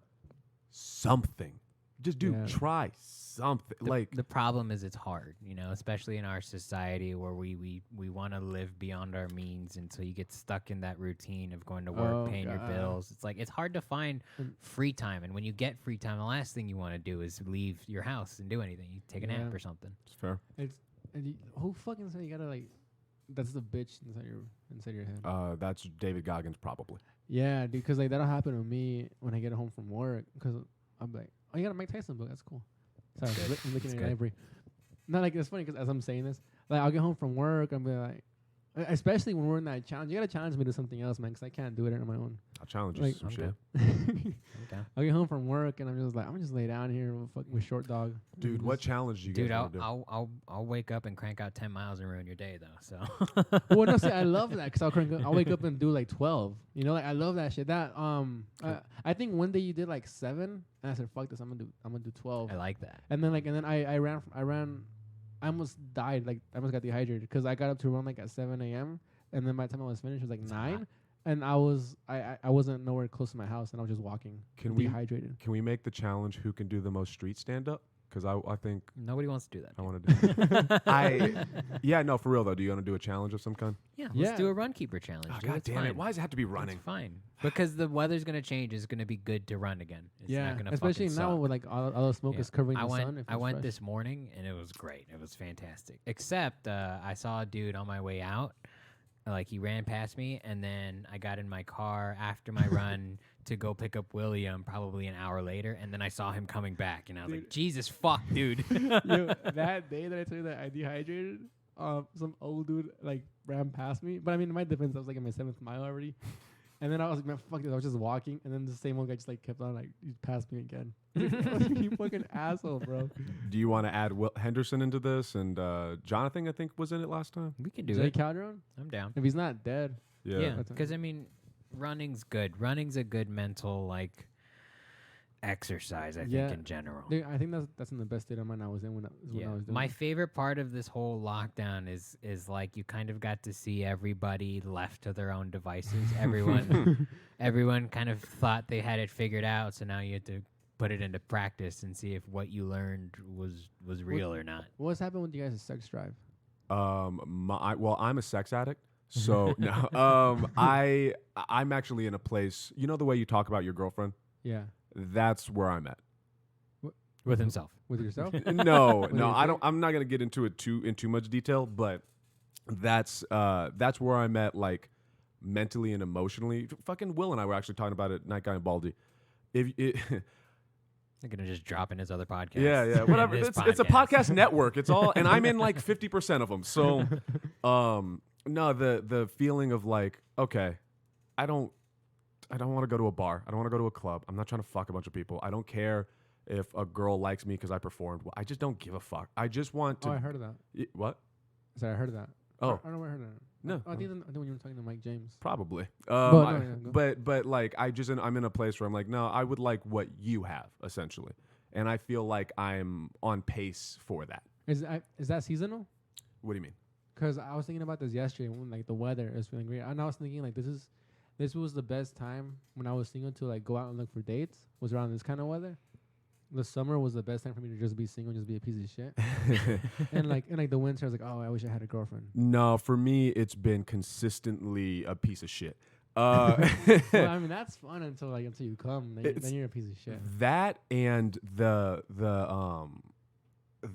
something. Just try something. The problem is it's hard, you know, especially in our society where we want to live beyond our means, and so you get stuck in that routine of going to work, paying your bills. It's like it's hard to find free time, and when you get free time, the last thing you want to do is leave your house and do anything. You take a nap or something. It's fair. Who fucking said you gotta like? That's the bitch inside your head. That's David Goggins probably. Yeah, dude, because like that'll happen to me when I get home from work. Because I'm like, oh, you got a Mike Tyson book? That's cool. Sorry, I'm looking at your library. No, like it's funny because as I'm saying this, like I'll get home from work, I'm be like, especially when we're in that challenge, you gotta challenge me to something else, man, because I can't do it on my own. I'll challenge you Like, to some I'm shit. Okay. I'll get home from work and I'm just like, I'm just lay down here with short dog. Dude, what challenge do you Dude, guys wanna do? I'll wake up and crank out 10 miles and ruin your day, though. So. Well, no, see, I love that because I'll wake up and do like 12. You know, like I love that shit. That I think one day you did like 7, and I said, fuck this, I'm gonna do 12. I like that. And then I ran. I almost died. Like I almost got dehydrated because I got up to run like at 7 a.m. And then by the time I was finished, it was like 9. And I wasn't nowhere close to my house, and I was just walking. Dehydrated. Can we make the challenge who can do the most street stand up? Because I think Nobody wants to do that. I want to do it. No, for real though. Do you want to do a challenge of some kind? Yeah, Yeah. let's do a run keeper challenge. Oh, dude. God It's damn fine. it. Why does it have to be running? It's fine. Because the weather's going to change. It's going to be good to run again. It's not gonna especially fucking now suck. with like all the smoke is covering I the went, sun. I went this morning, and it was great. It was fantastic. Except I saw a dude on my way out. Like, he ran past me, and then I got in my car after my run to go pick up William probably an hour later, and then I saw him coming back, and I was like, Jesus fuck, dude. Yo, that day that I told you that I dehydrated, some old dude like ran past me. But I mean, in my defense, I was like in my 7th mile already. And then I was like, man, fuck this. I was just walking, and then the same old guy just like kept on like, he passed me again. You fucking asshole, bro. Do you want to add Will Henderson into this? And Jonathan, I think, was in it last time. We can do Jay it. Calderon? I'm down. If he's not dead. Yeah, That's because I mean, running's good. Running's a good mental, like, exercise, I Yeah. think, in general. Dude, I think that's in the best state of mind I was in when I was doing My it. favorite part of this whole lockdown is like you kind of got to see everybody left to their own devices. Everyone kind of thought they had it figured out, so now you have to put it into practice and see if what you learned was real or not. What's happened with you guys' sex drive? Well, I'm a sex addict, so no. I'm actually in a place. You know the way you talk about your girlfriend? Yeah. That's where I'm at. With himself. With yourself? No, What do no, you I think? don't. I'm not gonna get into it in too much detail, but that's where I'm at, like mentally and emotionally. Fucking Will and I were actually talking about it, Night Guy and Baldy. If it, They're gonna just drop in his other podcast. yeah, whatever. This It's a podcast network. It's all, and I'm in like 50% of them. So, no, the feeling of like, okay, I don't want to go to a bar. I don't want to go to a club. I'm not trying to fuck a bunch of people. I don't care if a girl likes me because I performed. I just don't give a fuck. I just want to. Oh, I heard of that. What? Sorry, I heard of that. Oh. I don't know where I heard that. No. I think when you were talking to Mike James. Probably. Go. But like I'm in a place where I'm like, no, I would like what you have essentially, and I feel like I'm on pace for that. Is that seasonal? What do you mean? Because I was thinking about this yesterday when like the weather is feeling great, and I was thinking like this was the best time when I was single to like go out and look for dates was around this kind of weather. The summer was the best time for me to just be single, just be a piece of shit. and like the winter, I was like, oh, I wish I had a girlfriend. No, for me, it's been consistently a piece of shit. Well, I mean, that's fun until you come, then you're a piece of shit. That and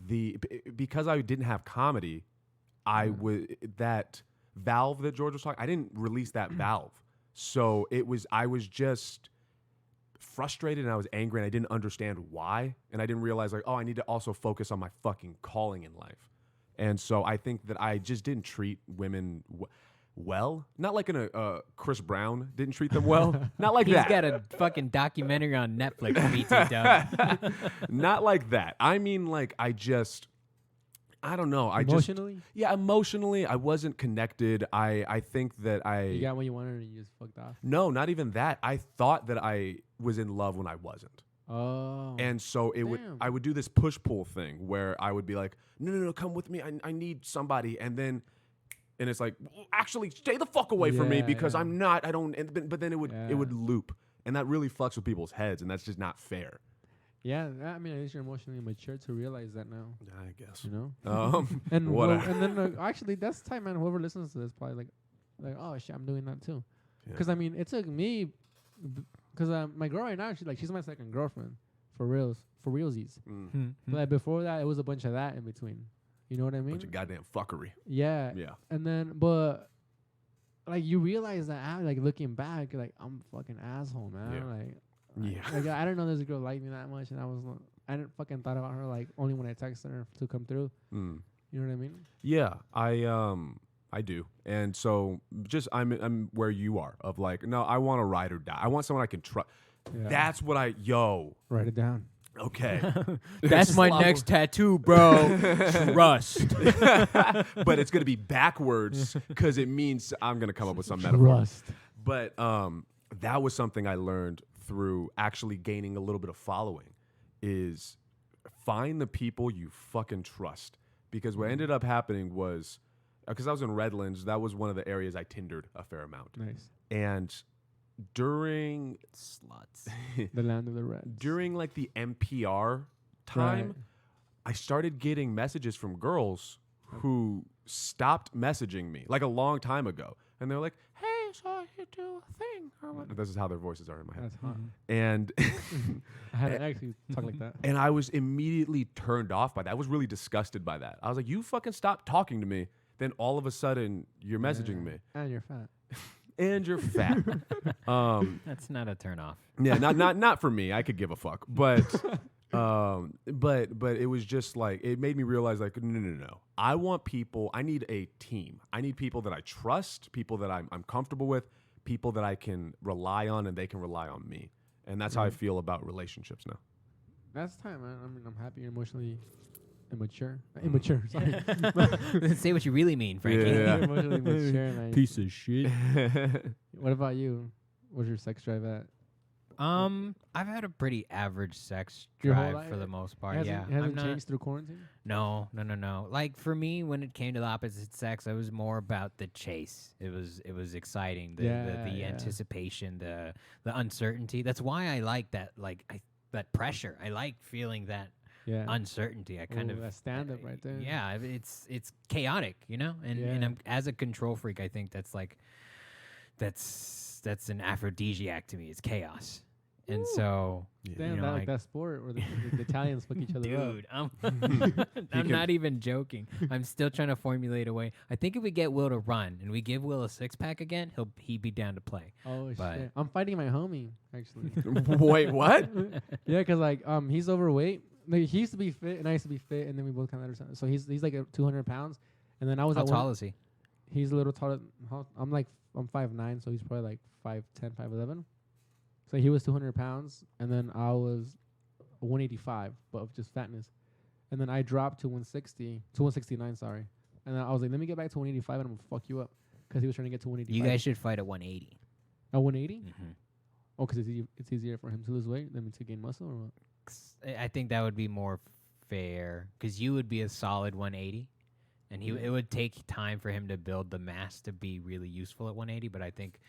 because I didn't have comedy, I would that valve that George was talking. I didn't release that valve, so I was just frustrated and I was angry and I didn't understand why, and I didn't realize like, oh, I need to also focus on my fucking calling in life. And so I think that I just didn't treat women well, not like in a Chris Brown didn't treat them well, not like He's that. got a fucking documentary on Netflix, BT Dub. Not like that. I mean, like I don't know. Emotionally? Emotionally, I wasn't connected. I think that You got what you wanted and you just fucked off. No, not even that. I thought that I was in love when I wasn't. Oh. And so I would do this push-pull thing where I would be like, no, come with me. I need somebody. And it's like, actually stay the fuck away from me because I'm not, I don't, but then it would loop. And that really fucks with people's heads, and that's just not fair. Yeah, I mean, at least you're emotionally mature to realize that now. I guess. You know? And whatever. and then actually, that's the time, man. Whoever listens to this probably like, oh shit, I'm doing that too. Because I mean, it took me, because my girl right now, she's my second girlfriend, for realsies. But before that, it was a bunch of that in between. You know what I mean? Bunch of goddamn fuckery. Yeah. Yeah. And then, but like you realize that, like looking back, like I'm a fucking asshole, man. Yeah. Like I didn't know this girl liked me that much, and I didn't fucking thought about her like only when I texted her to come through. You know what I mean? Yeah, I do, and so just I'm where you are of like, no, I want to ride or die. I want someone I can trust. Yeah. That's what Write it down. Okay. That's my next tattoo, bro. Trust. But it's gonna be backwards because it means I'm gonna come up with some metaphor. Trust. But that was something I learned through actually gaining a little bit of following, is find the people you fucking trust. Because what ended up happening was, because I was in Redlands, that was one of the areas I Tindered a fair amount. Nice. And during Sluts. The land of the Reds. during like the NPR time, Right. I started getting messages from girls who stopped messaging me like a long time ago. And they're like, hey, so you do a thing. Or what? This is how their voices are in my head. That's hot. And I had to actually talk like that. and I was immediately turned off by that. I was really disgusted by that. I was like, you fucking stop talking to me. Then all of a sudden you're messaging me. And you're fat. And you're fat. That's not a turn off. Yeah, not for me. I could give a fuck. But it was just like, it made me realize like, no. I want people, I need a team. I need people that I trust, people that I'm comfortable with, people that I can rely on and they can rely on me. And that's how I feel about relationships now. That's time, man. I mean, I'm happy you're emotionally immature. Immature, sorry. Say what you really mean, Frankie. Yeah. You're emotionally mature, man. Piece of shit. What about you? Where's your sex drive at? I've had a pretty average sex Your whole drive life? for the most part. It Yeah, hasn't I'm not. changed through quarantine. No. Like for me, when it came to the opposite sex, I was more about the chase. It was exciting. The Yeah. anticipation, the uncertainty. That's why I like that. That pressure. I like feeling that Yeah. uncertainty. I kind Ooh, of that stand up right there. Yeah, it's chaotic, and Yeah. I'm, as a control freak, I think that's like that's an aphrodisiac to me. It's chaos, and so Damn, you know, like, that sport where the Italians fuck each other up. dude, I'm not even joking. I'm still trying to formulate a way. I think if we get Will to run and we give Will a 6-pack again, he'd be down to play. Oh But- shit! I'm fighting my homie actually. Wait, what? Yeah, cause like he's overweight. Like, he used to be fit and I used to be fit, and then we both kind of understand. So he's like 200 pounds, and then I was How at tall one, is he? he's a little taller. I'm 5'9", so he's probably like 5'10", 5'11". So he was 200 pounds, and then I was 185, but of just fatness. And then I dropped to 169, sorry. And then I was like, let me get back to 185, and I'm gonna fuck you up, because he was trying to get to 185. You guys should fight at 180. At 180? Mm-hmm. Oh, because it's easier for him to lose weight than to gain muscle, or what? I think that would be more fair because you would be a solid 180, and it would take time for him to build the mass to be really useful at 180. But I think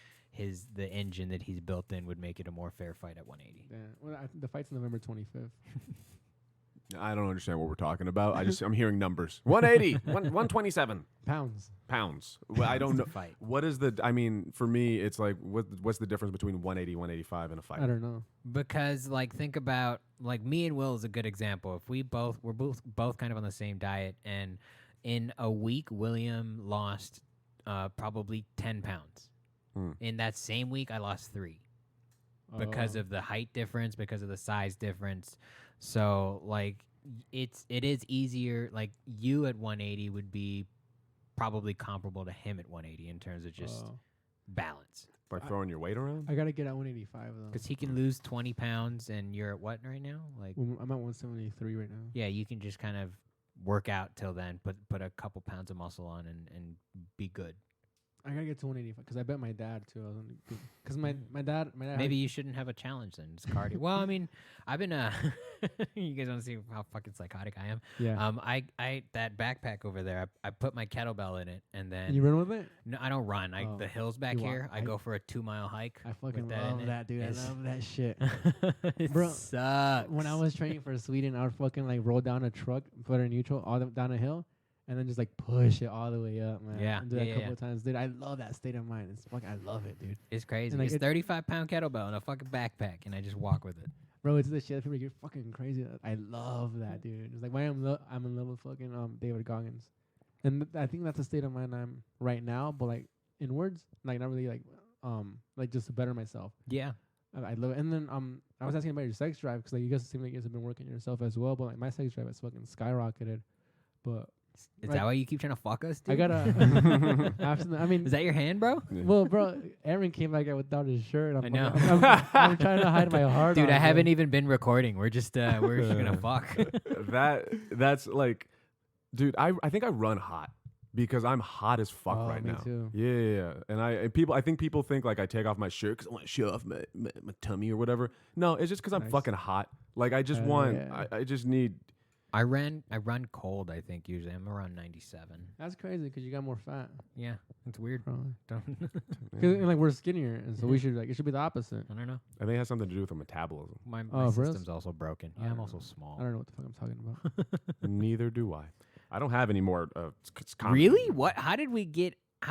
the engine that he's built in would make it a more fair fight at 180. Yeah. Well, the fight's November 25th. I don't understand what we're talking about. I'm hearing numbers. 180, 127 Pounds. Well, I don't know. Fight. What is the? I mean, for me, it's like what's the difference between 180, 185 in a fight? I don't know. Because think about me and Will is a good example. If we're both kind of on the same diet, and in a week William lost probably 10 pounds. In that same week I lost 3 because of the height difference, because of the size difference. So it is easier. Like you at 180 would be probably comparable to him at 180 in terms of just balance. Like throwing your weight around? I gotta get at 185 though. Because he can lose 20 pounds, and you're at what right now? Like, I'm at 173 right now. yeah, you can just kind of work out till then, put a couple pounds of muscle on, and be good. I gotta get to 185 because I bet my dad too. Because my dad. Maybe you shouldn't have a challenge then. It's cardio. Well, I mean, I've been you guys want to see how fucking psychotic I am? Yeah. I that backpack over there, I put my kettlebell in it, and then And you run with it? no, I don't run. Oh. The hills back You walk. here, I go for a 2-mile hike. I fucking with that in love it. that, dude. It's- I love that shit. It Bro, sucks. When I was training for Sweden, I would fucking roll down a truck, put it in neutral, all down a hill, and then just push it all the way up, man. Yeah, And do that a yeah, couple yeah. of times, dude. I love that state of mind. I love it, dude. It's crazy. And, It's it- 35-pound kettlebell and a fucking backpack, and I just walk with it. Bro, it's the shit. People are like, you're fucking crazy. I love that, dude. It's like, why I'm in love with fucking David Goggins, and I think that's the state of mind I'm right now. But inwards, not really just to better myself. Yeah. I love it. And then I was asking about your sex drive because you guys seem like you guys have been working yourself as well. But my sex drive has fucking skyrocketed. But Is that why you keep trying to fuck us, dude? I gotta. I mean, Is that your hand, bro? Yeah. well, bro, Aaron came back out without his shirt. I know. I'm trying to hide my heart. Dude, on, I bro. haven't even been recording. We're just gonna fuck. That's like, dude, I think I run hot because I'm hot as fuck Oh, right me now. too. Yeah. And I think people think I take off my shirt because I want to show off my tummy or whatever. No, it's just because I'm Nice. fucking hot. I just Yeah. I just need. I run cold. I think usually I'm around 97. That's crazy because you got more fat. Yeah, it's weird. Probably. Don't Because we're skinnier, and so we should it should be the opposite. I don't know. I think it has something to do with the metabolism. My Oh, for real? system's also broken. I Yeah, I'm don't also know. small. I don't know what the fuck I'm talking about. Neither do I. I don't have any more. Comedy. Really? What? How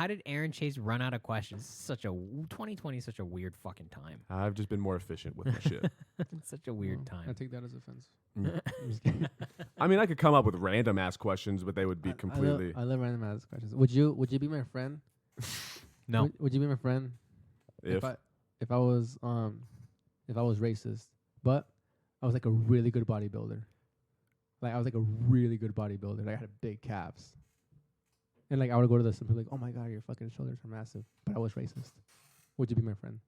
did Aaron Chase run out of questions? 2020 is such a weird fucking time. I've just been more efficient with my shit. It's such a weird Well, I time. take that as offense. Mm. I'm just kidding. I mean, I could come up with random ass questions, but they would be completely. I love random ass questions. Would you be my friend? No. Would you be my friend if I was racist, but I was a really good bodybuilder? I was a really good bodybuilder. I had big calves. And I would go to this and be like, "Oh my god, your fucking shoulders are massive," but I was racist. Would you be my friend?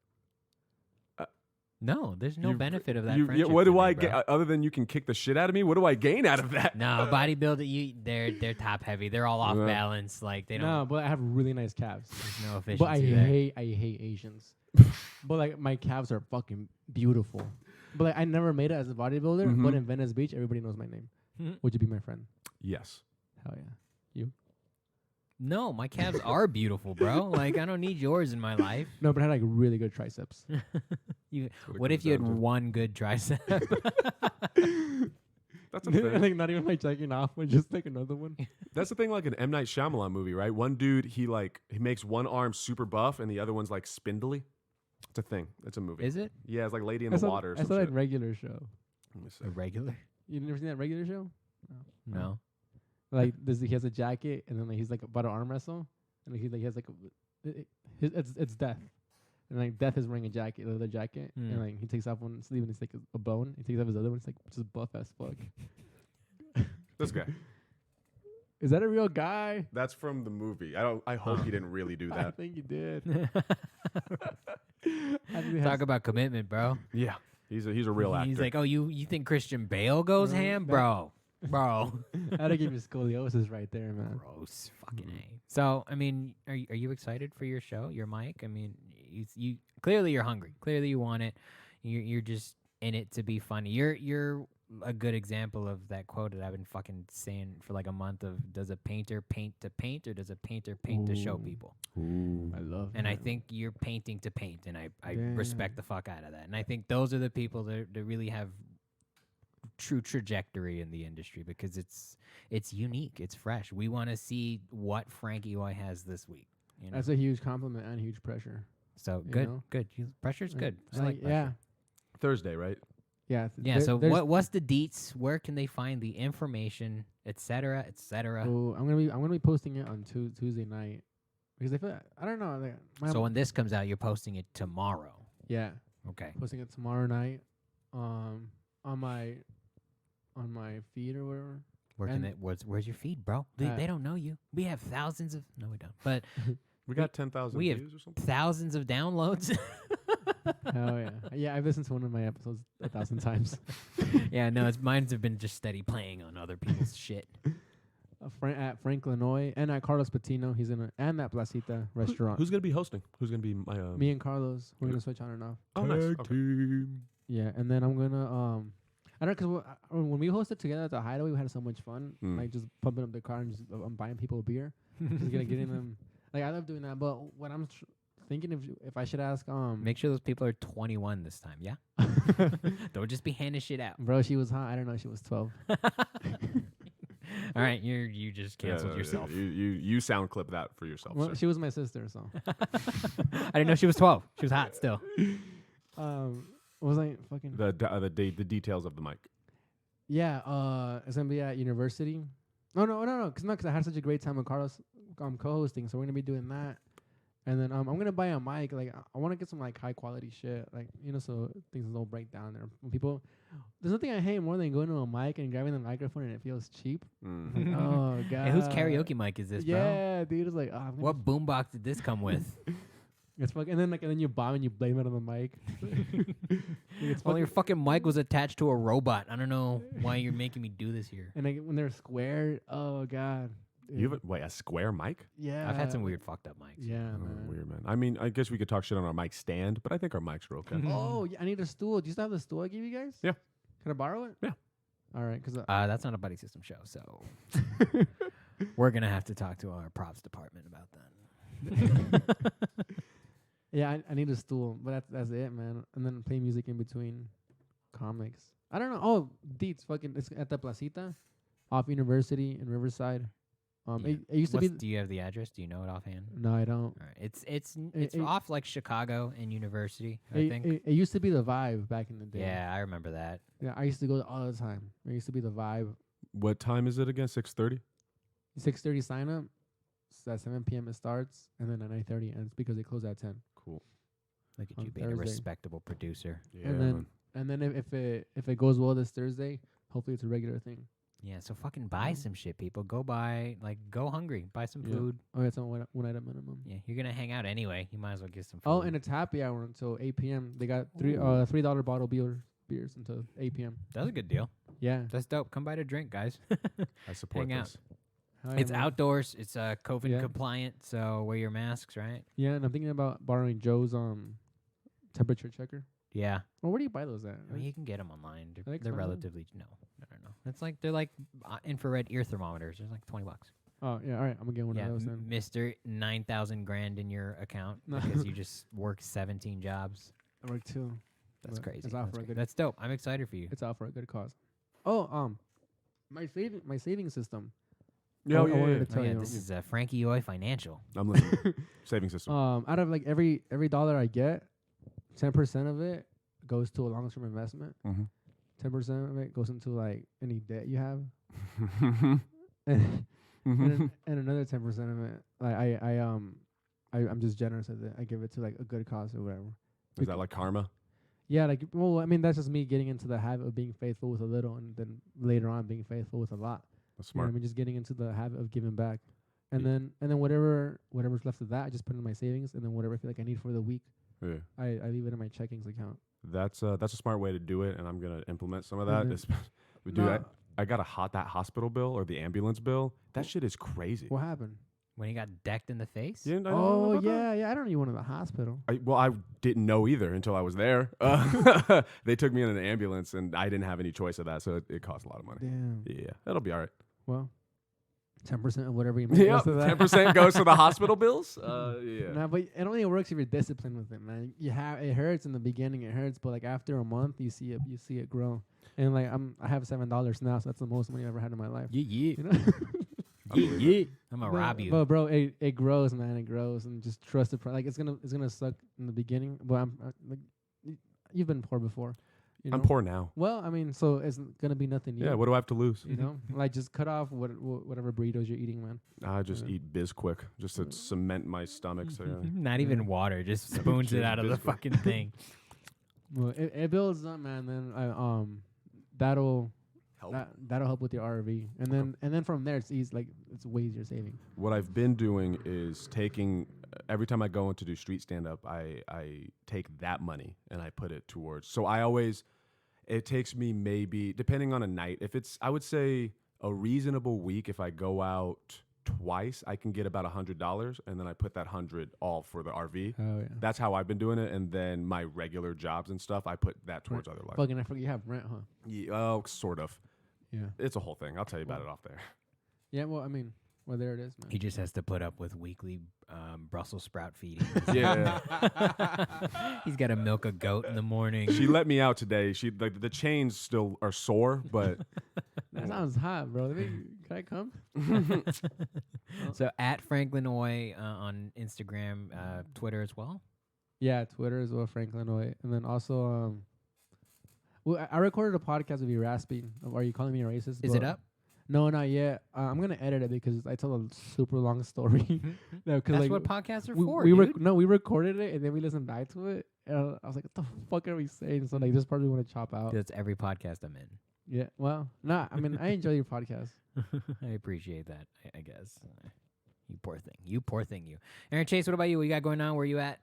No, there's no You- benefit of that. yeah, friendship what for do me, I bro. get other than you can kick the shit out of me? What do I gain out of that? No, bodybuilder, they're top heavy. They're all off Yeah. balance. They don't. No, but I have really nice calves. There's no efficiency But I there. hate Asians. but like my calves are fucking beautiful. But like I never made it as a bodybuilder. But in Venice Beach, everybody knows my name. Would you be my friend? Yes. Hell yeah. You? No, my calves are beautiful, bro. Like I don't need yours in my life. No, but I had like really good triceps. What if you had one good tricep? That's a thing. Like not even like checking off, but just like another one. That's the thing, like an M. Night Shyamalan movie, right? One dude, he makes one arm super buff and the other one's like spindly. It's a thing. It's a movie. Is it Yeah, it's like Lady in the Water or I some saw that shit. in Regular Show. Let me see. a regular? You never seen that Regular Show? No. Like he has a jacket and then like he's like about to arm wrestle and he has like it's Death. And like Death is wearing a jacket, leather jacket, and like he takes off one sleeve and it's like a bone. He takes off his other one, it's like just buff as fuck. This guy. Is that a real guy? That's from the movie. I hope he didn't really do I that. think he did. Talk about commitment, bro. Yeah. He's a real actor. He's like, oh, you think Christian Bale goes Right, ham, that- bro? Bro. That'll give you scoliosis right there, man. Gross, fucking A. So, I mean, are you excited for your show, your mic? I mean, you clearly you're hungry. Clearly you want it. You're just in it to be funny. You're a good example of that quote that I've been fucking saying for like a month of does a painter paint to paint or does a painter paint to show Ooh. people? Ooh. I love And I that. think you're painting to paint, and I Damn. respect the fuck out of that. And I think those are the people that really have true trajectory in the industry because it's unique, it's fresh. We want to see what Frankie Hoy has this week. You know? That's a huge compliment and huge pressure. So you good, know? good. Pressure's good. I Like, like pressure. yeah. Thursday, right? Yeah. Yeah. So what's the deets? Where can they find the information, et cetera, et cetera? So I'm gonna be posting it on Tuesday night because I don't know. Like, So when this comes out, you're posting it tomorrow. yeah, Okay. posting it tomorrow night, on my feed or whatever. Where can And- they? Where's your feed, bro? They don't know you. We have thousands of. No, we don't. But We got 10,000 we have views or something. thousands of downloads. Hell yeah, yeah. I've listened to one of my episodes 1,000 times. Yeah, no, mine have been just steady playing on other people's shit. At Franklin Hoy and at Carlos Patino. He's and that Placita restaurant. Who's gonna be hosting? Who's gonna be my Me and Carlos. We're gonna switch on and off. Oh, nice. Okay. Yeah, and then I'm gonna I don't know, because when we hosted together at the Hideaway, we had so much fun. Like just pumping up the car and just buying people a beer, just getting them. Like I love doing that. But what I'm thinking if I should ask Make sure those people are 21 this time, yeah? Don't just be handing shit out. bro, she was hot. I don't know, she was 12. All right, you just canceled yourself. You sound clip that for yourself. Well, sir. she was my sister, so. I didn't know she was 12. She was hot still. What was I fucking? The details of the mic. Yeah, it's gonna be at university. No, because I had such a great time with Carlos co-hosting, so we're gonna be doing that. And then I'm gonna buy a mic. Like I want to get some like high quality shit, like so things don't break down there. When people, there's nothing I hate more than going to a mic and grabbing the microphone and it feels cheap. Mm. Oh god. Hey, whose karaoke mic is this, bro? Yeah, dude. It's like What boombox did this come with? It's fucking, and then you bomb and you blame it on the mic. Well, your fucking mic was attached to a robot. I don't know why you're making me do this here. And when they're squared, oh god. Dude. You have a square mic? Yeah. I've had some weird fucked up mics. Yeah, Oh, man. weird, man. I mean, I guess we could talk shit on our mic stand, but I think our mics are okay. Oh, yeah, I need a stool. Do you still have the stool I gave you guys? Yeah. Can I borrow it? Yeah. All right, because That's not a buddy system show, so we're gonna have to talk to our props department about that. yeah, I need a stool, but that's it, man. And then play music in between comics. I don't know. Oh, Deets, it's at the Placita, off University in Riverside. Yeah. It used to be. Do you have the address? Do you know it offhand? No, I don't. All right. It's It- off like Chicago and University, I think. It used to be the Vibe back in the day. Yeah, I remember that. Yeah, I used to go there all the time. It used to be the Vibe. What time is it again? 6:30? 6:30 sign up. So at 7 p.m. it starts, and then at 9:30 ends because they close at 10. Cool. Look at On you being a Thursday. respectable producer. Yeah, And then man. and then if it goes well this Thursday, hopefully it's a regular thing. Yeah, so fucking buy some shit, people. Go go hungry. Buy some Yeah. food. Oh, it's on one item minimum. Yeah, you're gonna hang out anyway. You might as well get some food. Oh, and it's happy hour until 8 p.m. They got Ooh. $3 bottle beers until 8 p.m. that's a good deal. Yeah. That's dope. Come by to drink, guys. I support hang out. this. Hell yeah, It's man. outdoors. It's COVID Yeah. compliant, so wear your masks, right? Yeah, and I'm thinking about borrowing Joe's temperature checker. Yeah. Well, where do you buy those at? I mean, you can get them online. they They're expensive? relatively no. It's like they're like infrared ear thermometers. They're like $20. Oh yeah, all right. I'm gonna get one Yeah, of those then. Mr. 9,000 grand in your account No. because you just work 17 jobs. I work too. That's But crazy. It's out That's for a great. good. That's dope. I'm excited for you. It's out for a good cause. Oh, my saving system. Yeah, I oh, yeah, wanted yeah. to tell you. This is Frankie Hoy Financial. I'm listening. Saving system. Out of like every dollar I get, 10% of it goes to a long-term investment. Mhm. 10% of it goes into like any debt you have, Mhm. and another 10% of it, like I'm just generous with it. I give it to like a good cause or whatever. Is that like karma? Yeah, like well, I mean that's just me getting into the habit of being faithful with a little, and then later on being faithful with a lot. That's You know what smart. I mean, just getting into the habit of giving back, and Yeah. then whatever's left of that, I just put in my savings, and then whatever I feel like I need for the week, Yeah. I leave it in my checkings account. That's a smart way to do it, and I'm gonna implement some of that. Mhm. Dude, No. I got that hospital bill or the ambulance bill. That shit is crazy. What happened? When he got decked in the face? You didn't know Oh about that? yeah, I don't even want to the hospital. Well, I didn't know either until I was there. They took me in an ambulance, and I didn't have any choice of that, so it cost a lot of money. Damn. Yeah, that'll be all right. Well, 10% of whatever you make Yep, goes to that. 10% goes to the hospital bills. Yeah. Nah, but it only works if you're disciplined with it, man. It hurts in the beginning, it hurts, but like after a month, you see it grow. And like I have $7 now, so that's the most money I've ever had in my life. Yeah. You know? Yeah. I'm going to rob you. But bro, it grows, man. It grows, and just trust the like it's gonna suck in the beginning. But I'm like, you've been poor before. You know? I'm poor now. Well, I mean, so it's gonna be nothing new. Yeah, what do I have to lose? You know, like just cut off whatever burritos you're eating, man. I just Yeah. eat Bisquick just to cement my stomach. So Not even water, just spoons it Just out of the biscuit. fucking thing. Well, it builds up, man. Then that'll help. that'll help with your RV, and then from there it's easy. Like it's way easier saving. What I've been doing is taking every time I go in to do street stand up, I take that money and I put it towards. So it takes me maybe depending on a night. If it's I would say a reasonable week. If I go out twice, I can get about $100, and then I put that 100 all for the RV. Oh yeah. That's how I've been doing it, and then my regular jobs and stuff, I put that towards other life. Fucking, I forget you have rent, huh? Yeah, oh, sort of. Yeah. It's a whole thing. I'll tell you about it off there. Yeah. Well, I mean, there it is, man. He just has to put up with weekly Brussels sprout feeding. Yeah. He's got to milk a goat in the morning. She let me out today. She the chains still are sore, but That sounds hot, bro. Can I come? So at Franklin Hoy on Instagram, Twitter as well. Yeah, Twitter as well, Franklin Hoy, and then also well, I recorded a podcast with you, Raspy. Are you calling me a racist? Is it up? No, not yet. I'm gonna edit it because I tell a super long story. No, 'cause, That's like, what podcasts are we, for, we dude. we recorded it and then we listened back to it, and I was like, "What the fuck are we saying?" So like, this part we want to chop out. That's every podcast I'm in. Yeah. Well, nah. I mean, I enjoy your podcast. I appreciate that, I guess. You poor thing. You poor thing, you. Aaron Chase, what about you? What you got going on? Where you at?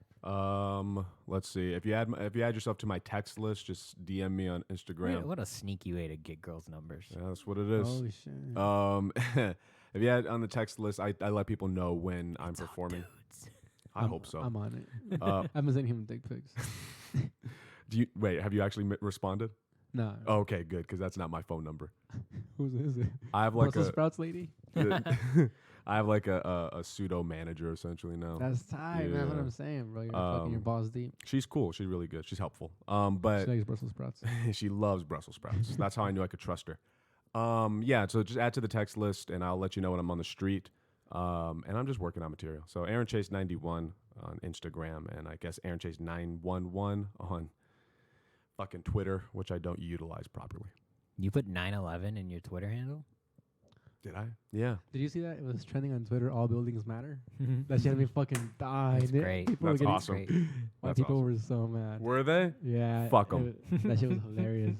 let's see. If you add yourself to my text list, just DM me on Instagram. What a sneaky way to get girls' numbers. Yeah, that's what it is. Holy shit. If you add on the text list, I let people know when I'm It's all performing. dudes. I hope so. I'm on it. Uh, I've been sending him dick pics. Have you actually responded? Nah. Oh, okay, good, because that's not my phone number. Whose is it? I have like Brussels sprouts lady. I have like a pseudo manager essentially now. That's tight, man. That's what Yeah. I'm saying, bro. You're fucking your balls deep. She's cool. She's really good. She's helpful. She But likes Brussels sprouts. she loves Brussels sprouts. That's how I knew I could trust her. Yeah. So just add to the text list, and I'll let you know when I'm on the street. And I'm just working on material. So Aaron Chase 91 on Instagram, and I guess Aaron Chase 911 on fucking Twitter, which I don't utilize properly. You put 9/11 in your Twitter handle? Did I? Yeah. Did you see that? It was trending on Twitter. All buildings matter. That shit had me fucking die. That's great. People were That's getting, awesome. Great. White That's people awesome. were so mad. Were they? Yeah. Fuck 'em. That shit was hilarious.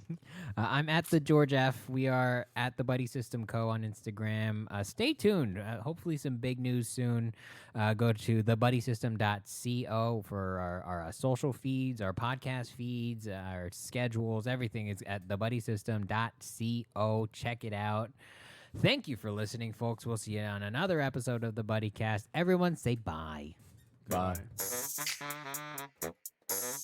I'm at the George F. We are at the Buddy System Co. on Instagram. Stay tuned. Hopefully some big news soon. Go to thebuddysystem.co for our social feeds, our podcast feeds, our schedules. Everything is at thebuddysystem.co. Check it out. Thank you for listening, folks. We'll see you on another episode of the Buddycast. Everyone say bye. Bye. Goodbye.